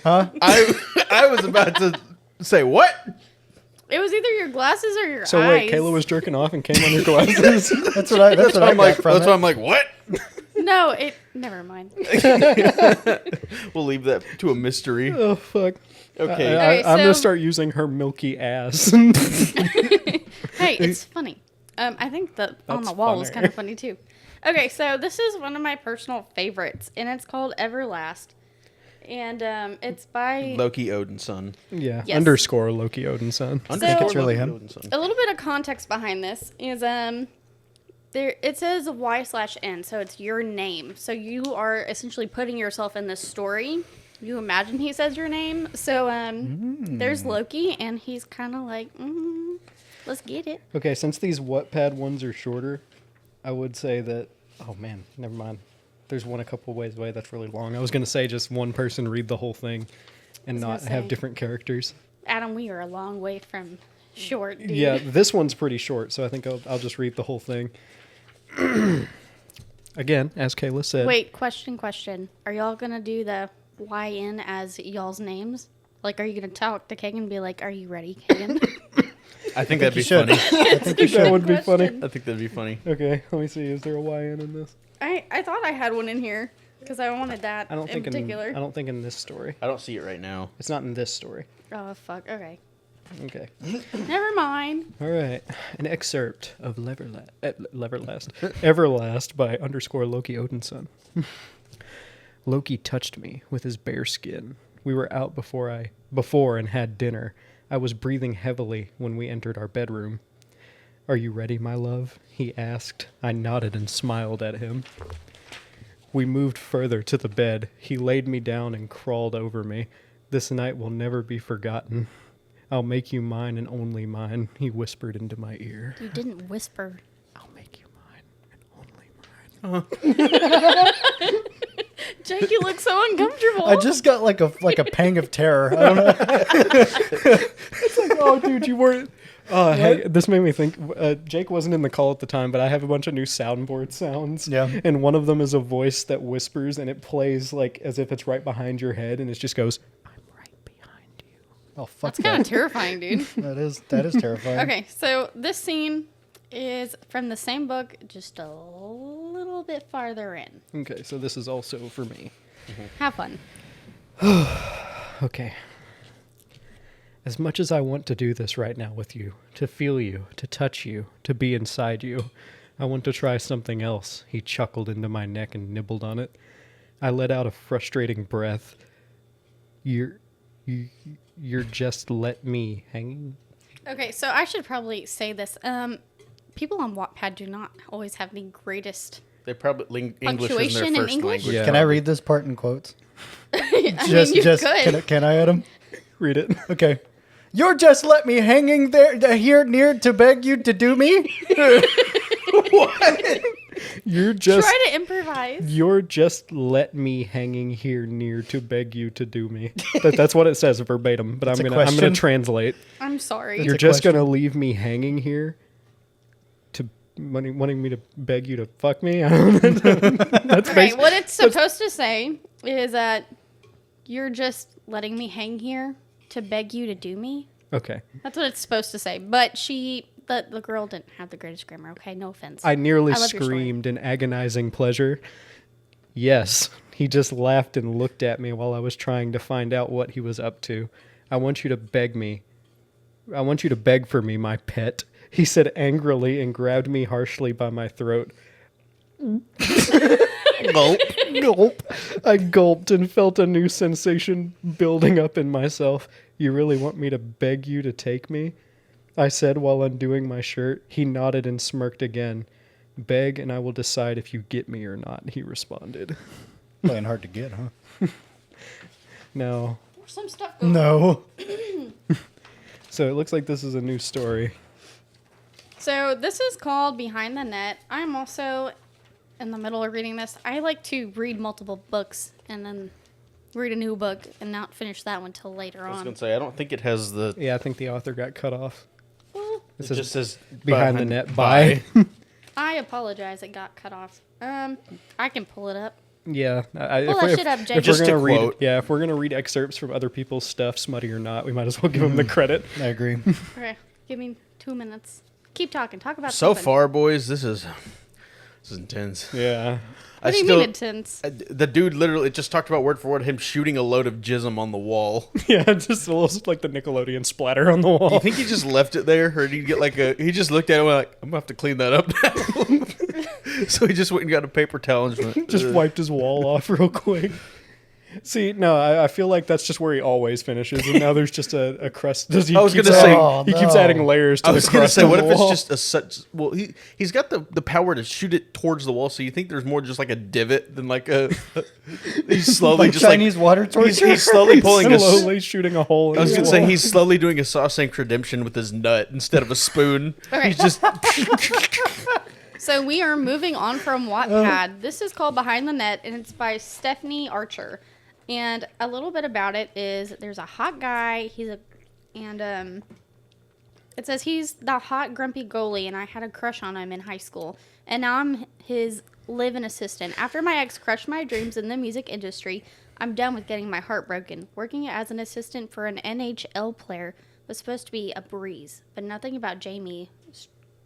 Huh? I was about to say, what? It was either your glasses or your so eyes. wait, Kayla was jerking off and came on your glasses. That's what I got I'm like, from that's it. why I'm like, what? No, it. Never mind. We'll leave that to a mystery. Oh fuck. Okay. Okay, I'm gonna so- start using her milky ass. Hey, it's funny. I think the on That's the wall was funny. kind of funny too. Okay, so this is one of my personal favorites, and it's called Everlast, and it's by Loki Odin's son. Yeah. Yes. Underscore Loki Odin's son. I think it's really Loki him. Odin's son. a little bit of context behind this is there it says Y/N, so it's your name. So you are essentially putting yourself in this story. You imagine he says your name. So there's Loki, and he's kind of like, let's get it. Okay, since these Wattpad ones are shorter, I would say that. Oh man, never mind. There's one a couple ways away that's really long. I was gonna say just one person read the whole thing, and I was not gonna have say. different characters. Adam, we are a long way from short, dude. Yeah, this one's pretty short, so I think I'll just read the whole thing. Again, as Kayla said. Wait, question. Are y'all going to do the YN as y'all's names? Like, are you going to talk to Kagan and be like, are you ready, Kagan? I think that'd be you should. funny. I think you That should. would be funny. I think that'd be funny. Okay, let me see. Is there a YN in this? I thought I had one in here because I wanted that I don't in think particular. I don't think in this story. I don't see it right now. It's not in this story. Oh, fuck. Okay. Okay. Never mind. All right. An excerpt of Everlast by _Loki Odinson. Loki touched me with his bare skin. We were out before and had dinner. I was breathing heavily when we entered our bedroom. Are you ready, my love? He asked. I nodded and smiled at him. We moved further to the bed. He laid me down and crawled over me. This night will never be forgotten. I'll make you mine and only mine, he whispered into my ear. You didn't whisper. I'll make you mine and only mine. Jake, you look so uncomfortable. I just got like a pang of terror. I don't know. It's like, oh, dude, you weren't. Hey, this made me think. Jake wasn't in the call at the time, but I have a bunch of new soundboard sounds. Yeah. And one of them is a voice that whispers, and it plays like as if it's right behind your head, and it just goes, "I'm right behind you." Oh fuck That's kind of terrifying, dude. That is terrifying. Okay, so this scene is from the same book, just a little bit farther in. Okay, so this is also for me. Have fun. Okay. As much as I want to do this right now with you, to feel you, to touch you, to be inside you, I want to try something else. He chuckled into my neck and nibbled on it. I let out a frustrating breath. You're just let me hanging. Okay, so I should probably say this. People on Wattpad do not always have the greatest. They probably English is Punctuation in their first English? language. Yeah. Can I read this part in quotes? I mean, you could. Can I, Adam? Read it. Okay. You're just let me hanging there here near to beg you to do me. You're just Try to improvise. You're just let me hanging here near to beg you to do me. That's what it says verbatim, but I'm a gonna question? translate. I'm sorry. You're a just question. gonna leave me hanging here to wanting me to beg you to fuck me. That's Okay, what it's supposed to say is that you're just letting me hang here to beg you to do me. okay. That's what it's supposed to say. But the girl didn't have the greatest grammar. Okay, no offense. I nearly I love your story. screamed in agonizing pleasure. Yes, he just laughed and looked at me while I was trying to find out what he was up to. I want you to beg me. I want you to beg for me, my pet, he said angrily and grabbed me harshly by my throat. Gulp. Gulp. I gulped and felt a new sensation building up in myself. You really want me to beg you to take me? I said while undoing my shirt. He nodded and smirked again. Beg and I will decide if you get me or not, he responded. Playing hard to get, huh? No. There's some stuff going on. No. So it looks like this is a new story. So this is called Behind the Net. I'm also in the middle of reading this. I like to read multiple books and then read a new book and not finish that one till later I was on. gonna say I don't think it has the. Yeah, I think the author got cut off. Well, It says just says Behind the Net by. I apologize. It got cut off. I can pull it up. Yeah. Pull that shit up, Jake. If Just we're to gonna read, quote. if we're gonna read excerpts from other people's stuff, smutty or not, we might as well give them the credit. I agree. Okay, give me 2 minutes. Keep talking. Talk about So something. far, boys, this is intense. Yeah. What do you mean intense? The dude literally just talked about word for word him shooting a load of jism on the wall. Yeah, just a little like the Nickelodeon splatter on the wall. You think he just left it there, or did he get like a? He just looked at it and went like, "I'm gonna have to clean that up now." So he just went and got a paper towel and just, went, Just "Ugh." wiped his wall off real quick. See, no, I feel like that's just where he always finishes, and now there's just a crust. He I was keeps gonna say- Oh, he keeps no. adding layers to I the was gonna crust say, on what the if it's wall. just a such? Well, he's got the power to shoot it towards the wall, so you think there's more just like a divot than like a. He's slowly Like just Chinese water like torture. he's slowly pulling a. slowly shooting a hole. I was in gonna the say wall. he's slowly doing a Shawshank Redemption with his nut instead of a spoon. Okay. He's just So we are moving on from Wattpad. This is called Behind the Net, and it's by Stephanie Archer. And a little bit about it is there's a hot guy. It says he's the hot, grumpy goalie, and I had a crush on him in high school. And now I'm his live-in assistant. After my ex crushed my dreams in the music industry, I'm done with getting my heart broken. Working as an assistant for an NHL player was supposed to be a breeze, but nothing about Jamie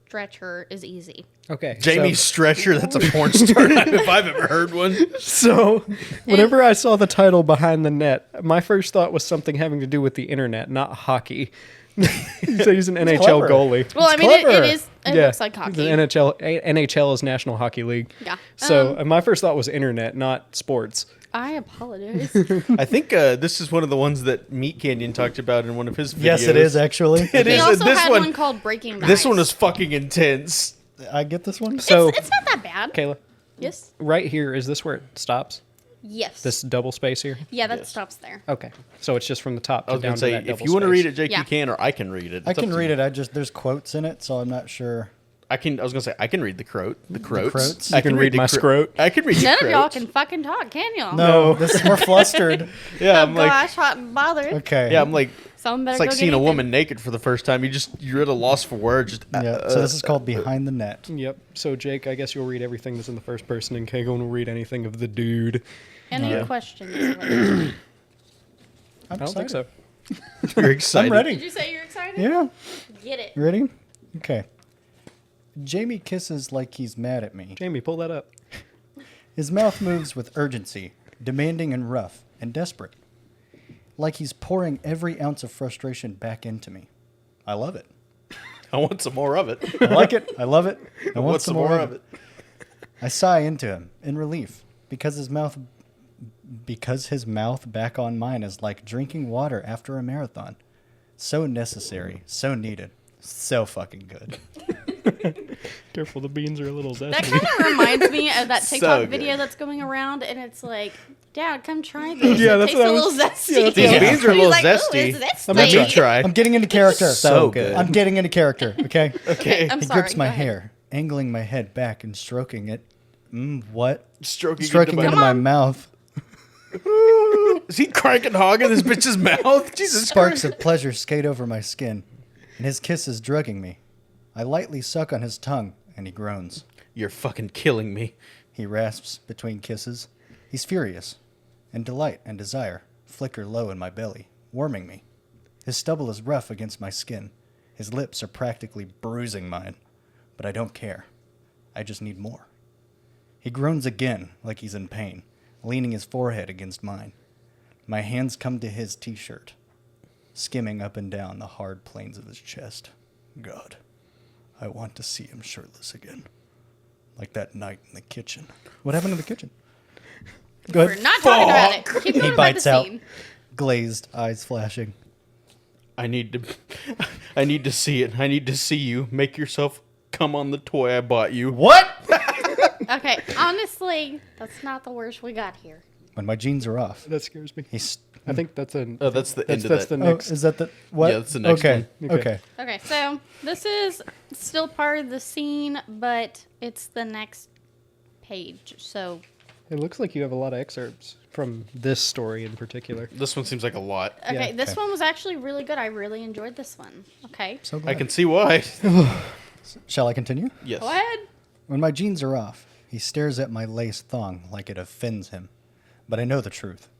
Stretcher is easy. Okay. Jamie Stretcher, that's a porn star if I've ever heard one. So, whenever I saw the title Behind the Net, my first thought was something having to do with the internet, not hockey. So he's an NHL clever. goalie. Well, I mean, it clever. is. It looks like hockey. The NHL is National Hockey League. Yeah. So my first thought was internet, not sports. I apologize. I think this is one of the ones that Meat Canyon talked about in one of his videos. Yes, it is actually. It He is. also This had one, one called Breaking the this Ice. one is fucking intense. I get this one. So, It's not that bad. Kayla, Yes. right here, is this where it stops? Yes. This double space here? Yeah, that stops there. Okay. So it's just from the top I to was down going to to say, that if double you want to space. read it, Jake, Yeah. you can, or I can read it. I It's up can to read you. it. There's quotes in it, so I'm not sure. I was going to say, I can read the croats. croats? I You can read the my scrote. I can read None the of y'all croats. can fucking talk, can y'all? No, this is more flustered. Yeah, Oh I'm like, gosh, hot and bothered. Okay. yeah, I'm like, Someone better it's like go seeing get a Ethan. woman naked for the first time. You're at a loss for words. Just, Yeah. So this is called Behind the Net. Yep. So Jake, I guess you'll read everything that's in the first person, and Kagan will read anything of the dude. Any Yeah. questions? I'm I don't think so. You're excited. I'm ready. Did you say you're excited? Yeah. Get it. You ready? Okay. Jamie kisses like he's mad at me. Jamie, pull that up. His mouth moves with urgency, demanding and rough and desperate. Like he's pouring every ounce of frustration back into me. I love it. I want some more of it. I like it. I love it. I want want some more of it. I sigh into him in relief because his mouth back on mine is like drinking water after a marathon. So necessary, so needed, so fucking good. Careful, the beans are a little That zesty. kind of reminds me of that So TikTok good. video that's going around, and it's like, Dad, come try this. Yeah, It that's tastes what I a was- little zesty. yeah, that's These what I beans are a He's little like, "Ooh, zesty. it's Let me zesty." try. I'm getting into character. So good. I'm getting into character, okay? Okay. I'm He sorry. grips my go ahead. hair, angling my head back and stroking it. What? Stroking Stroking into into my my mouth. Is he cranking hog in this bitch's mouth? Jesus Sparks Christ. of pleasure skate over my skin, and his kiss is drugging me. I lightly suck on his tongue, and he groans. You're fucking killing me. He rasps between kisses. He's furious, and delight and desire flicker low in my belly, warming me. His stubble is rough against my skin. His lips are practically bruising mine, but I don't care. I just need more. He groans again like he's in pain, leaning his forehead against mine. My hands come to his t-shirt, skimming up and down the hard planes of his chest. God, I want to see him shirtless again. Like that night in the kitchen. What happened in the kitchen? Go We're ahead. not talking about it. Keep going He by bites the out, scene. glazed, eyes flashing. I need to see it. I need to see you. Make yourself come on the toy I bought you. What? Okay, honestly, that's not the worst we got here. When my jeans are off, That scares me. he's. I think that's a. Oh, that's the end of that's that. the Oh, next. is that the what? Yeah, that's the next okay. one. Okay. Okay. Okay, so this is still part of the scene, but it's the next page. So It looks like you have a lot of excerpts from this story in particular. This one seems like a lot. okay, Yeah. this Okay. one was actually really good. I really enjoyed this one. Okay, So I glad. can see why. Shall I continue? Yes. go ahead. When my jeans are off, he stares at my lace thong like it offends him. But I know the truth.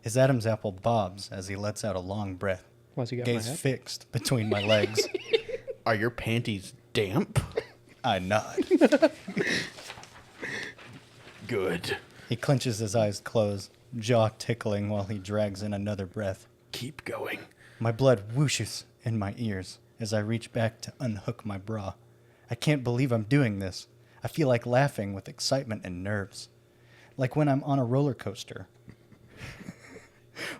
His Adam's apple bobs as he lets out a long breath, Why's he got my gaze hat? fixed between my legs. Are your panties damp? I nod. Good. He clenches his eyes closed, jaw tickling while he drags in another breath. Keep going. My blood whooshes in my ears as I reach back to unhook my bra. I can't believe I'm doing this. I feel like laughing with excitement and nerves. Like when I'm on a roller coaster.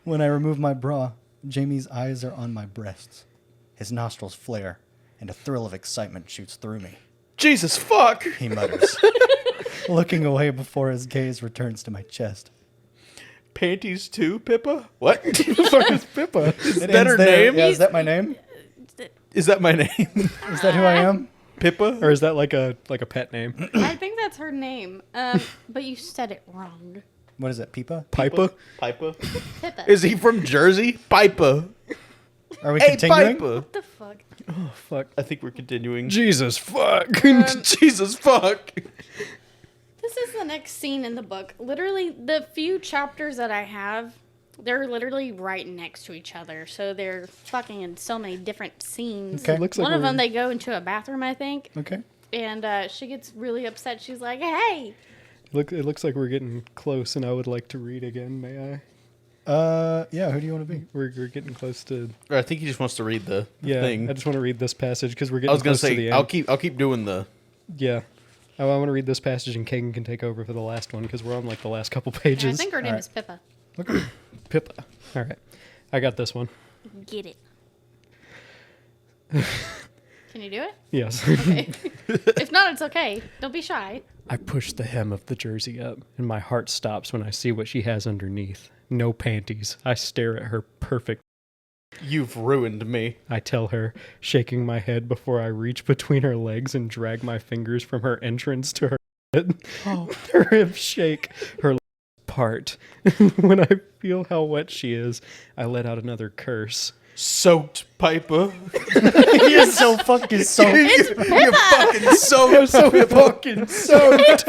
When I remove my bra, Jamie's eyes are on my breasts. His nostrils flare, and a thrill of excitement shoots through me. Jesus fuck. He mutters, looking away before his gaze returns to my chest. Panties too, Pippa? What? fuck is Pippa? Is It that ends her there. name? Yeah, is that my name? Is that my name? Is that who I am? Pippa? Or is that like a pet name? I think that's her name, but you said it wrong. What is it, Peepa? Pipa? Pipa? Pippa. Is he from Jersey? Pipa. Are we Hey, continuing? Piper. What the fuck? Oh, fuck. I think we're continuing. Jesus, fuck. Jesus fuck. This is the next scene in the book. Literally, the few chapters that I have, they're literally right next to each other. So they're fucking in so many different scenes. Okay. It looks like One of we're- them, they go into a bathroom, I think. Okay. And she gets really upset. She's like, hey. It looks like we're getting close, and I would like to read again. May I? Yeah, who do you want to be? We're getting close to. Or I think he just wants to read the Yeah, thing. I just want to read this passage because we're getting I was gonna close to the say end. I'll keep doing the. Yeah. I want to read this passage, and Kagan can take over for the last one because we're on like the last couple And I pages. think her name Alright. is Pippa. Pippa. All right. I got this one. Get it. Can you do it? Yes. Okay. If not, it's okay. Don't be shy. I push the hem of the jersey up, and my heart stops when I see what she has underneath. No panties. I stare at her perfect. You've ruined me. I tell her, shaking my head before I reach between her legs and drag my fingers from her entrance to her head. Her hips shake, her lips part. When I feel how wet she is, I let out another curse. Soaked Piper. You're so fucking soaked. You're fucking soaked. So fucking soaked.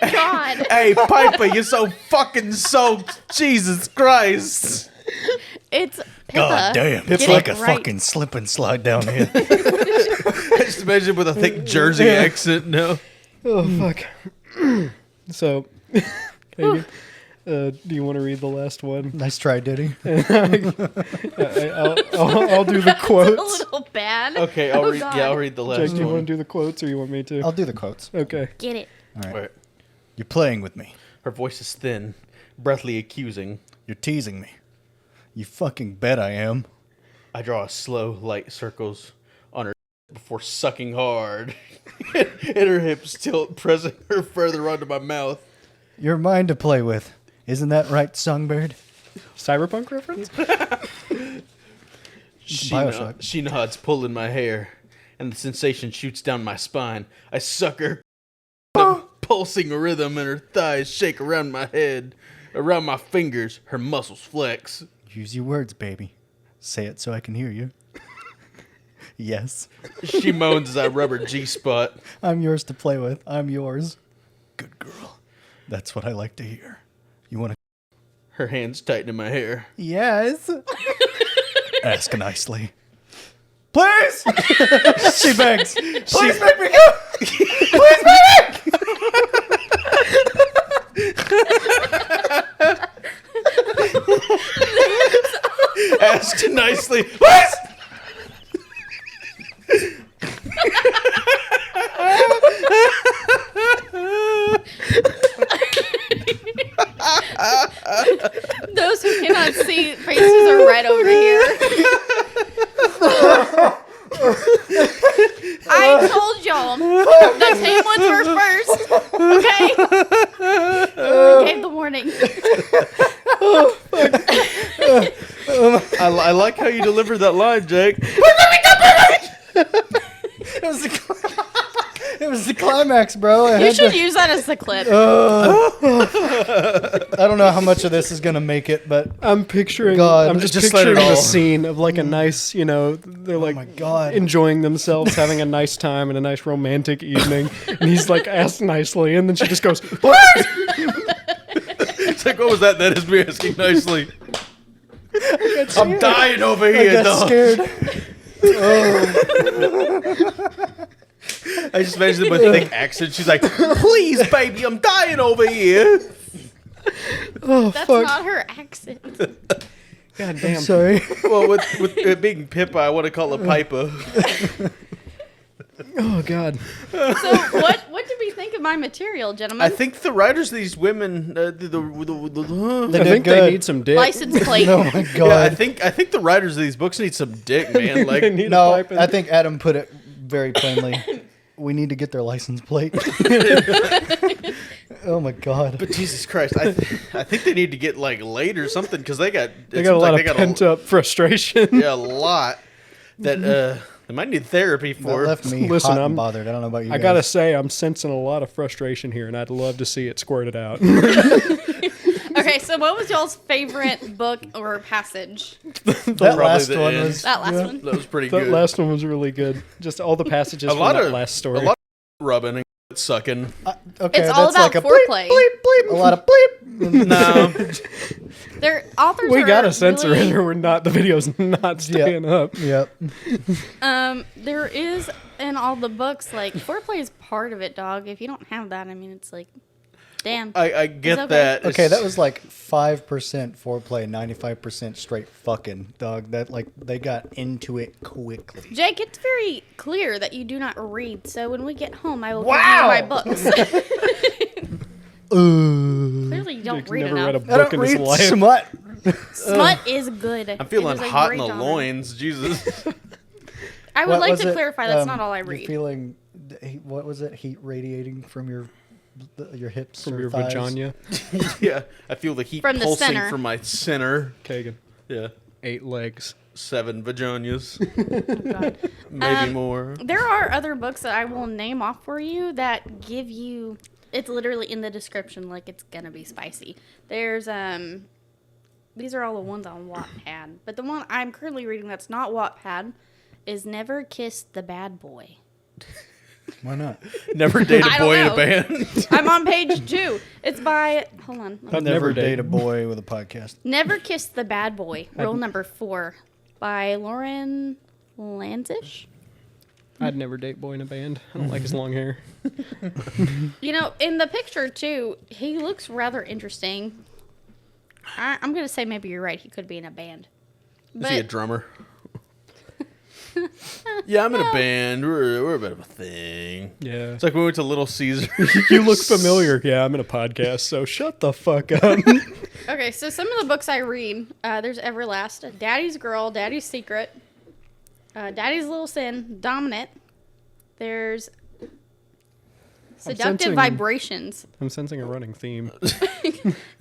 God. Hey Piper, you're so fucking soaked. Jesus Christ. It's Pippa. God damn. It's Get like it a right. fucking slip and slide down here. I just imagine with a thick Jersey accent now. Oh, fuck. So, Kagan, do you want to read the last one? Nice try, Diddy. I'll do the A quotes. little bad. Okay, Oh, I'll read the last Jake, do you one. want to do the quotes or you want me to? I'll do the quotes. Okay. Get it. All right. All right. You're playing with me. Her voice is thin, breathly accusing. You're teasing me. You fucking bet I am. I draw a slow, light circles on her before sucking hard. And her hips tilt, pressing her further onto my mouth. You're mine to play with. Isn't that right, Songbird? Cyberpunk reference? Bioshock. She nods, pulling my hair, and the sensation shoots down my spine. I suck her pulsing rhythm, and her thighs shake around my head. Around my fingers, her muscles flex. Use your words, baby. Say it so I can hear you. Yes. She moans as I rub her G-spot. I'm yours to play with. I'm yours. Good girl. That's what I like to hear. You want to... Her hands tighten in my hair. Yes. Ask nicely. Please! She begs. Please make me go! Please make me! Ask nicely. Please! Those who cannot see, faces are right over here. I told y'all the tame ones were first. Okay? I gave the warning. I like how you delivered that line, Jake. It was the climax, bro. You should use that as the clip. I don't know how much of this is going to make it, but I'm picturing. God, I'm just just let it picturing all- the scene of like a nice, they're like my God. enjoying themselves, having a nice time and a nice romantic evening, and he's like asked nicely, and then she just goes, "What?" It's like, what was that? That is me asking nicely. I'm dying over here, I got dog. scared. I just imagine them with thick accent. She's like, please, baby, I'm dying over here. That's not her accent. God damn. Sorry. Well, with it being Pippa, I want to call her Piper. Oh God. So what did we think of my material, gentlemen? I think the writers of these women, They I did think they good. need some dick. License plate. Oh my yeah, God. I think the writers of these books need some dick, man. Like, They need a No, pipe in. I think Adam put it very plainly. We need to get their license plate. Oh my God. but Jesus Christ, I think they need to get like laid or something because they got They got a lot of got pent up frustration. yeah, a lot that they might need therapy That for. left me Listen, hot I'm- and bothered. I don't know about you I guys. gotta say, I'm sensing a lot of frustration here, and I'd love to see it squirted out. Okay, Okay, so what was y'all's favorite book or passage? That Probably last the one end. was That last yeah. one. That was pretty That good. last one was really good. Just all the passages a from lot that of last story. A lot of rubbing and sucking. Okay, It's all that's about like a foreplay. bleep, bleep, bleep. A lot of bleep. No. Their authors We are gotta censor really, it, or we're not. The video's not staying up. Yep. There is in all the books like foreplay is part of it, dog. If you don't have that, I mean, it's like, damn. I get okay. that. Okay, It's- that was like 5% foreplay, 95% straight fucking, dog. That like they got into it quickly. Jake, it's very clear that you do not read. So when we get home, I will Wow. give you my books. Clearly, you don't Jake's read never enough. read a I book don't in his read life. smut. Smut is good. I'm feeling It is a hot in great the genre. loins. Jesus. I would What like was to it? clarify that's not all I You're read. feeling, what was it? Heat radiating from your hips From or your thighs? vagina. Yeah, I feel the heat From the pulsing center. from my center. Kagan. Yeah, 8 legs. 7 vaginas, God. maybe more. There are other books that I will name off for you that give you. It's literally in the description, like it's gonna be spicy. There's these are all the ones on Wattpad, but the one I'm currently reading that's not Wattpad is Never Kiss the Bad Boy. Why not? Never date I a don't boy in a know. band. I'm on page 2. It's by hold on. I'd Never never date a boy with a podcast. Never Kiss the Bad Boy. Rule number 4 by Lauren Lanzish. I'd never date boy in a band. I don't like his long hair. You know, in the picture too, he looks rather interesting. I'm gonna say maybe you're right. He could be in a band. Is he a drummer? Yeah, I'm in a band. We're a bit of a thing. Yeah. It's like we went to Little Caesar. You look familiar. Yeah, I'm in a podcast, so shut the fuck up. Okay, so some of the books I read, there's Everlast, Daddy's Girl, Daddy's Secret, Daddy's Little Sin, Dominant. There's Seductive sensing- Vibrations. I'm sensing a running theme.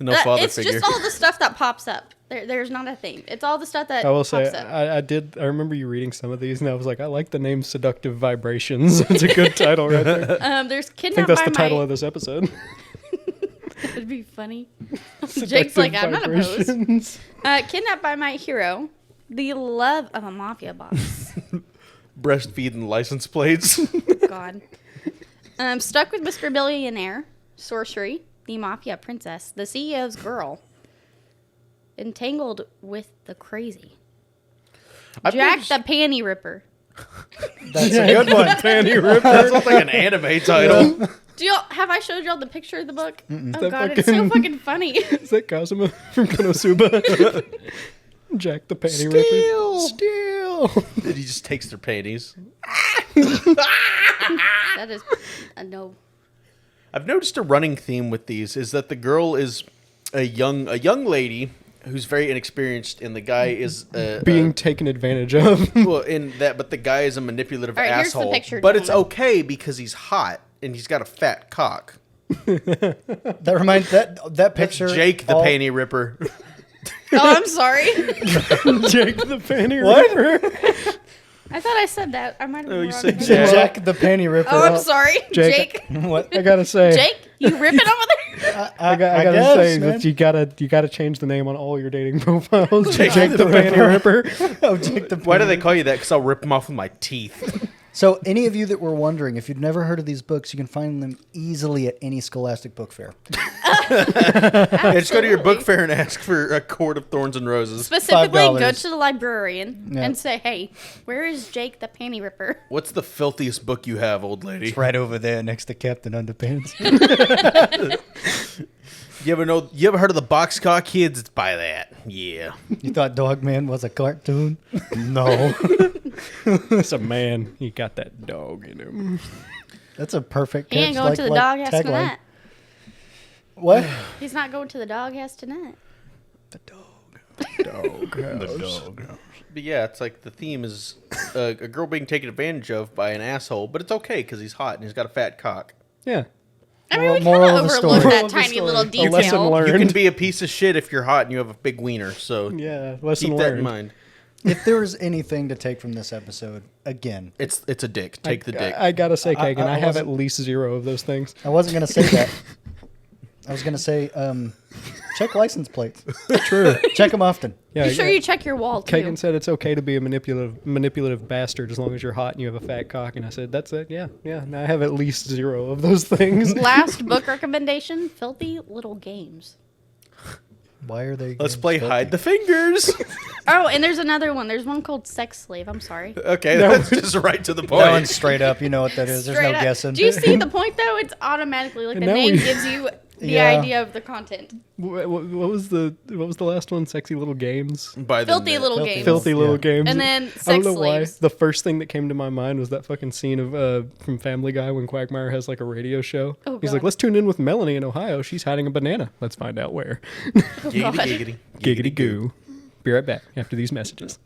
No father It's figure. just all the stuff that pops up. There's not a theme. It's all the stuff that I will pops say, up. I remember you reading some of these, and I was like, I like the name Seductive Vibrations. It's a good title right there. There's I Kidnapped think that's by the title My... of this episode. That'd be funny. Jake's Seductive like, I'm not opposed. Vibrations. Kidnapped by My Hero, The Love of a Mafia Boss. Breastfeeding license plates. God. Stuck with Mr. Billionaire, Sorcery, The Mafia Princess, The CEO's Girl, Entangled with the Crazy, Jack the Panty Ripper. That's a good one. Panty Ripper. That sounds like an anime title. Do y'all have I showed y'all the picture of the book? Oh That God, it's so fucking- fucking funny. Is that Kazuma from Konosuba? Jack the Panty Ripper. Steal. He just takes their panties. That is a no. I've noticed a running theme with these is that the girl is a young lady who's very inexperienced, and the guy is Being taken advantage of. well in that, but the guy is a manipulative All right, here's the asshole. picture, But it's gentlemen. okay because he's hot and he's got a fat cock. That reminds that That's picture. Jake the all- panty ripper. Oh, I'm sorry. Jake the Panty What? Ripper. I thought I said that. I might have. Oh, you wrong. said Jack. Jack. the panty ripper. Oh, I'm sorry, Jake. Jake. What? I gotta say. Jake, you ripping over there? I gotta guess, say man. that you gotta change the name on all your dating profiles. Jake Jake, the the Panty Ripper. Oh, Jake the Why do panty they call you that? Because I'll rip them off with my teeth. So, any of you that were wondering, if you'd never heard of these books, you can find them easily at any Scholastic book fair. Yeah, just go to your book Absolutely. fair and ask for a Court of Thorns and Roses. Specifically, go $5. to the librarian Yeah. and say, "Hey, where is Jake the Panty Ripper?" What's the filthiest book you have, old lady? It's right over there next to Captain Underpants. You ever heard of the Boxcar Kids? It's by that. Yeah. You thought Dogman was a cartoon? No. It's a man. He got that dog in him. That's a perfect He ain't catch, going to the doghouse tagline. tonight. What? He's not going to the doghouse tonight. The dog. Dog. But yeah, it's like the theme is a girl being taken advantage of by an asshole, but it's okay because he's hot and he's got a fat cock. Yeah. I mean, we Moral kind of of the overlooked story. that Moral of the tiny little story. A lesson detail. learned. You can be a piece of shit if you're hot and you have a big wiener, so Yeah. Lesson keep learned. that in mind. If there was anything to take from this episode, again, It's a dick. Take the dick. I gotta say, Kagan, I I have at wasn't- least 0 of those things. I wasn't going to say that. I was going to say, Check license plates. True. Check them often. Yeah. Be sure you check your wall too. Kagan said it's okay to be a manipulative bastard as long as you're hot and you have a fat cock. And I said, that's it. Yeah. Now I have at least 0 of those things. Last book recommendation: Filthy Little Games. Why are they? Let's games play filthy? hide the fingers. Oh, and there's another one. There's one called Sex Slave. I'm sorry. Okay, that's just right to the point. That one's straight up. You know what that is. There's Straight no up. guessing. Do you see the point though? It's automatically like And the now name we- gives you the Yeah. idea of the content. What was the last one? Sexy Little Games. By the Filthy net. Little Filthy Games. Filthy Little Yeah. Games. And then I don't Sex know Slaves. why. The first thing that came to my mind was that fucking scene of from Family Guy when Quagmire has like a radio show. Oh, He's God. like, let's tune in with Melanie in Ohio. She's hiding a banana. Let's find out where. Giggity, God. giggity. Giggity goo. Be right back after these messages.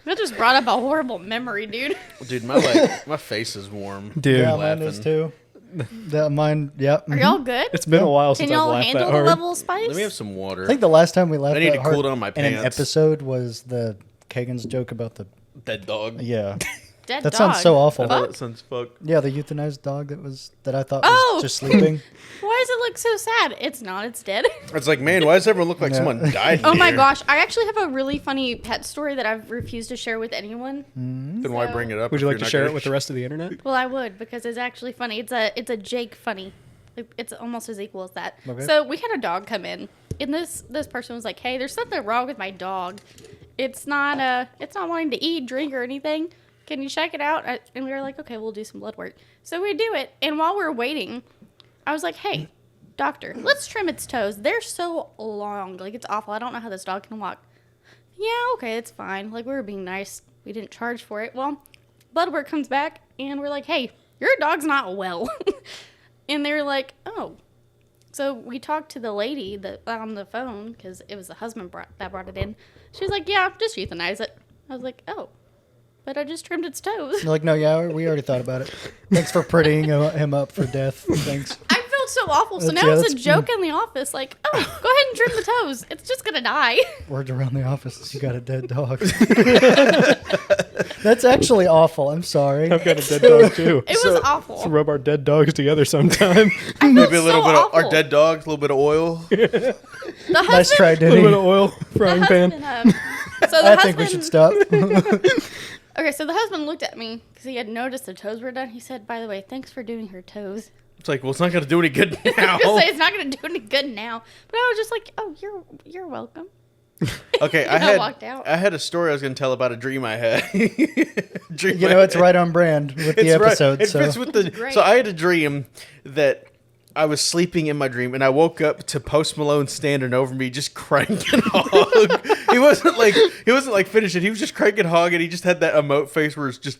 That just brought up a horrible memory, dude. Dude, my face is warm. Dude, Yeah, laughing. mine is too. That mine. Yep. Are y'all good? it's been a while Can since I've y'all laughed handle that the hard. level of spice? Let me have some water. I think the last time we laughed I need that to hard cool down my in an pants. episode was the Kagan's joke about the. Dead dog. Yeah. Dead That dog. sounds so awful. I thought that sounds fuck. Yeah, the euthanized dog that I thought Oh! was just sleeping. Why does it look so sad? It's not. It's dead. It's like, man, why does everyone look like Yeah. someone died? Oh my here? gosh! I actually have a really funny pet story that I've refused to share with anyone. Then why bring it up? Would if you like you're to not share gonna it with the rest of the internet? Well, I would because it's actually funny. It's a Jake funny. Like, it's almost as equal as that. Okay. So we had a dog come in, and this person was like, "Hey, there's something wrong with my dog. It's not wanting to eat, drink, or anything. Can you check it out?" And we were like, "Okay, we'll do some blood work." So we do it, and while we're waiting, I was like, "Hey, doctor, let's trim its toes. They're so long. Like, it's awful. I don't know how this dog can walk." Yeah, okay, it's fine. Like, we were being nice. We didn't charge for it. Well, blood work comes back, and we're like, "Hey, your dog's not well." And they're like, "Oh." So we talked to the lady on the phone, because it was the husband that brought it in. She was like, "Yeah, just euthanize it." I was like, "Oh, but I just trimmed its toes." You're like, no, yeah, we already thought about it. Thanks for prettying him up for death. Thanks. I felt so awful. So That's- now yeah, it's a that's- joke in the office, like, "Oh, go ahead and trim the toes. It's just going to die." Word around the office, you got a dead dog. That's actually awful. I'm sorry. I've got a dead dog too. It was awful. Let's rub our dead dogs together sometime. I Maybe a felt little so bit of our awful. dead dogs, a little bit of oil. The Nice husband, try, A little bit Denny. of oil, the frying pan. husband, so the I husband, think we should stop. Okay, so the husband looked at me because he had noticed the toes were done. He said, "By the way, thanks for doing her toes." It's like, well, it's not going to do any good I now. was gonna say it's not gonna do any good now, but I was just like, "Oh, you're welcome." Okay, And I walked out. I had a story I was going to tell about a dream I had. Dream You I know, it's had. right on brand with the It's right. episode. It So fits with the. Great. So I had a dream that I was sleeping in my dream, and I woke up to Post Malone standing over me, just cranking hog. he wasn't like finishing. He was just cranking hog, and he just had that emote face where it's just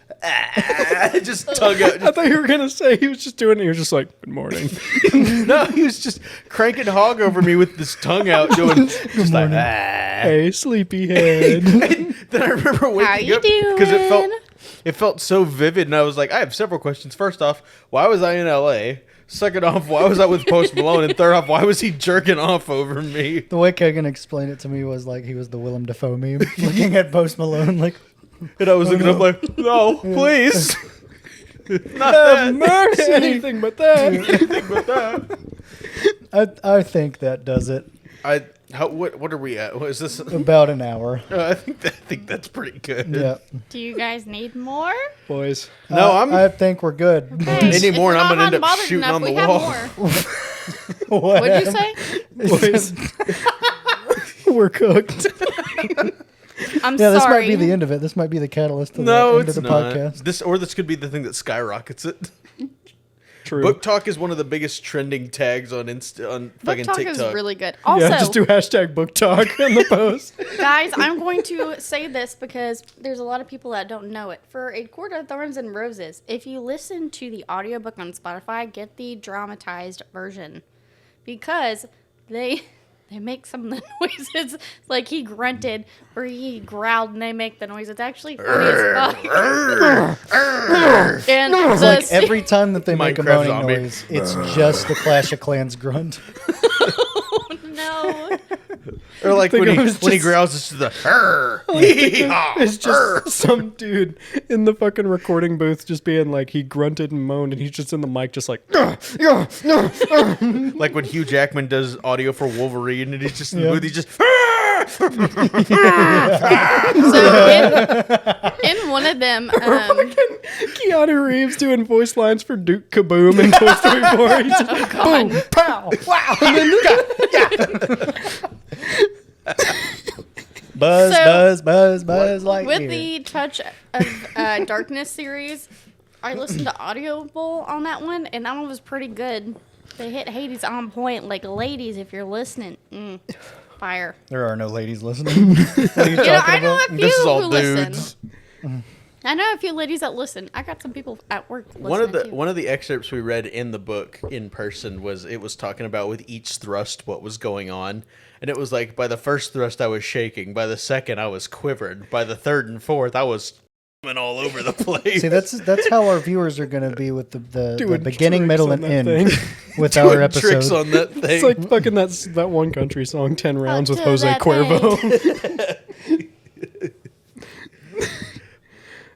just tongue out. I thought you were gonna say he was just doing it. He was just like, "Good morning." No, he was just cranking hog over me with this tongue out, doing just like. Hey, sleepyhead. Then I remember waking you up because doing? it felt so vivid, and I was like, I have several questions. First off, why was I in LA? Second off, why was I with Post Malone? And third off, why was he jerking off over me? the way Kagan explained it to me was like he was the Willem Dafoe meme, looking at Post Malone like, And I was looking up like, no, please. Not Have that. mercy. Anything but that. Anything but that. I think that does it. What are we at? What is this? About an hour. I think that's pretty good. Yeah. Do you guys need more? Boys. No, I think we're good. Hey, Any if more and you're I'm not gonna end up unbothered shooting enough, on the we have wall. more. What'd you say? Boys. We're cooked. I'm Yeah, this sorry. might be the end of it. This might be the catalyst to No, the end it's of the not. podcast. This could be the thing that skyrockets it. True. Book Talk is one of the biggest trending tags on on Book fucking talk TikTok. is really good. Also, Yeah, just do hashtag book talk in the post. guys, I'm going to say this because there's a lot of people that don't know it. For A Court of Thorns and Roses, if you listen to the audiobook on Spotify, get the dramatized version because they make some of the noises like he grunted or he growled and they make the noise. It's actually funny as fuck. And It's the like every time that they make a Minecraft moaning zombie. noise, it's just the Clash of Clans grunt. no. Or like Think when it he was when he just- growls, it's the It's just some dude in the fucking recording booth just being like, he grunted and moaned, and he's just in the mic just like, like when Hugh Jackman does audio for Wolverine, and he's just in the Yeah. booth, he's just. So in one of them, Keanu Reeves doing voice lines for Duke Kaboom in Toy Story 4. He's just, boom, pow, wow. And then, Buzz Lightyear. with the Touch of Darkness series, I listened to Audible on that one, and that one was pretty good. They hit Hades on point. Like, ladies, if you're listening, fire. There are no ladies listening. What are you You know, talking I know about? a few This is all who dudes. listen. I know a few ladies that listen. I got some people at work listening One too. of the excerpts we read in the book in person was talking about with each thrust what was going on, and it was like by the first thrust I was shaking, by the second I was quivering, by the third and fourth I was all over the place. See, that's how our viewers are going to be with the Doing beginning, tricks middle, on and that end thing. with our Doing tricks episode. on that thing. It's like fucking that one country song, 10 Rounds with do Jose that Cuervo.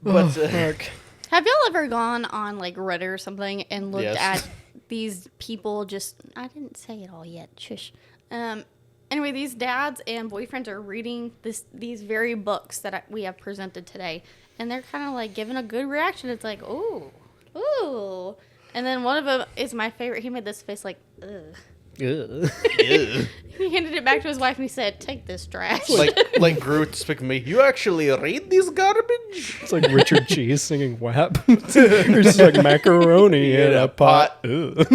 But Fuck. Have y'all ever gone on like Reddit or something and looked Yes. at these people just I didn't say it all yet. Shush. Anyway, these dads and boyfriends are reading these very books that we have presented today, and they're kind of like giving a good reaction. It's like, ooh, ooh, and then one of them is my favorite. He made this face like, ugh. ew. He handed it back to his wife and he said, "Take this trash." like Groot speaking to me. You actually read this garbage? It's like Richard Cheese singing WAP. It's just like macaroni in a pot. Ugh.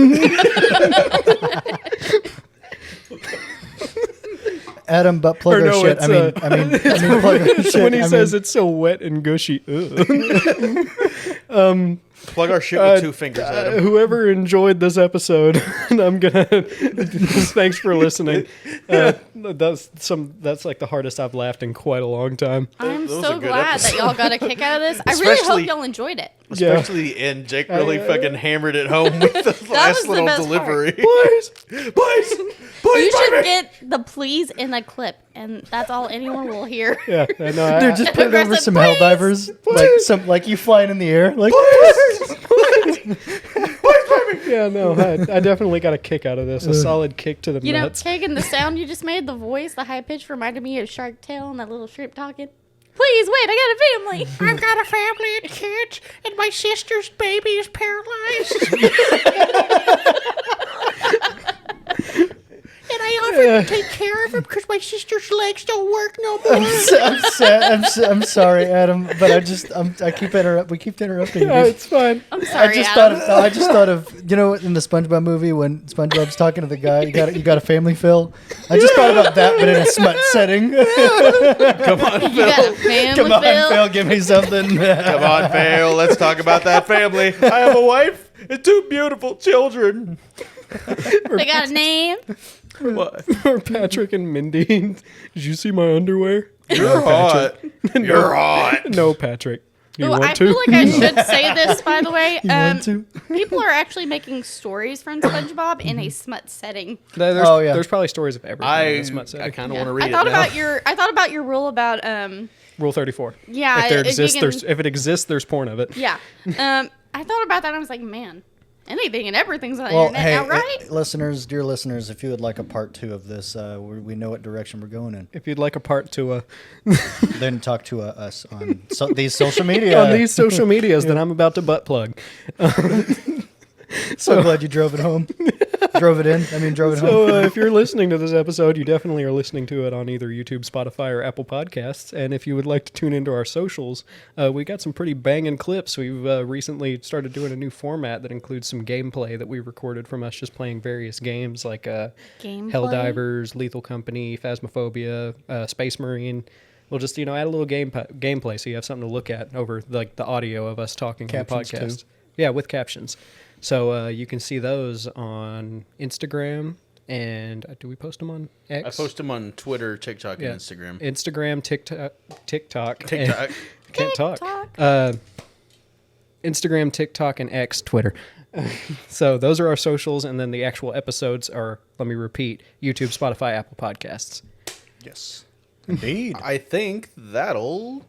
Adam, but plug Or our no, shit. it's, I mean, plug our shit. When he I says mean, it's so wet and gushy. Ugh. Plug our shit with 2 fingers at him. Whoever enjoyed this episode, and I'm gonna thanks for listening. That's like the hardest I've laughed in quite a long time. I'm That was so a good glad that episode. y'all got a kick out of this. I really hope Especially- y'all enjoyed it. Especially the end. Jake really fucking hammered it home with the was last the little best delivery. Please. You should get the please in the clip, and that's all anyone will hear. Yeah, I know. dude, just put it over Aggressive, some please. Helldivers, like you flying in the air, like. Yeah, no, I definitely got a kick out of this. A solid kick to the You know, nuts. Kagan, the sound you just made, the voice, the high pitch reminded me of Shark Tale and that little shrimp talking. Please wait, I got a family. I've got a family and kids, and my sister's baby is paralyzed. And I often take care of him because my sister's legs don't work no more. I'm sad. I'm sorry, Adam, but I keep we keep interrupting you. Yeah, it's fine. I'm sorry, I just Adam. thought of you know in the SpongeBob movie when SpongeBob's talking to the guy, you got a family, Phil. I just thought about that, but in a smut setting. Come on, You got a Phil. family, Come on, Phil. Phil, give me something. Come on, Phil. Let's talk about that family. I have a wife and 2 beautiful children. They got a name. What? Or Patrick and Mindy. Did you see my underwear? You're hot. You're hot. No, Patrick. Do you Ooh, want I to? feel like I should say this, by the way. want to? People are actually making stories from SpongeBob in a smut setting. There's, Oh, yeah. there's probably stories of everything. in this smut setting. I kind of Yeah. want to read I thought it now. about your rule about Rule 34. yeah. If there if you exists, can- if it exists, there's porn of it. yeah. I thought about that and I was like, man, anything and everything's on the Well, internet hey, now, right? dear listeners, if you would like a part 2 of this, we know what direction we're going in. If you'd like a part to Then talk to us on these social media. on these social medias that I'm about to butt plug. So glad you drove it home. Drove it in. I mean, drove it home. So if you're listening to this episode, you definitely are listening to it on either YouTube, Spotify, or Apple Podcasts. And if you would like to tune into our socials, we got some pretty banging clips. We've recently started doing a new format that includes some gameplay that we recorded from us just playing various games like Gameplay? Helldivers, Lethal Company, Phasmophobia, Space Marine. We'll just add a little gameplay so you have something to look at over like the audio of us talking on the Captions, podcast. too. Yeah, with captions. So you can see those on Instagram, and do we post them on X? I post them on Twitter, TikTok, Yeah. and Instagram. Instagram, TikTok. TikTok. Can't talk. Instagram, TikTok, and X, Twitter. So those are our socials, and then the actual episodes are, let me repeat, YouTube, Spotify, Apple Podcasts. Yes. Indeed. I think that'll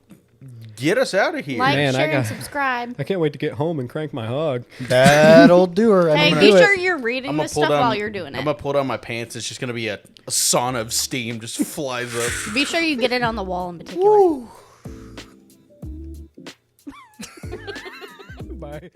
get us out of here. Like, Man, I share, and got- subscribe. I can't wait to get home and crank my hog. That'll do her. Hey, I'm be gonna do sure it. you're reading I'm gonna this pull stuff down. while you're doing I'm it. gonna pull down my pants. It's just gonna be a sauna of steam just flies up. Be sure you get it on the wall in particular. Bye.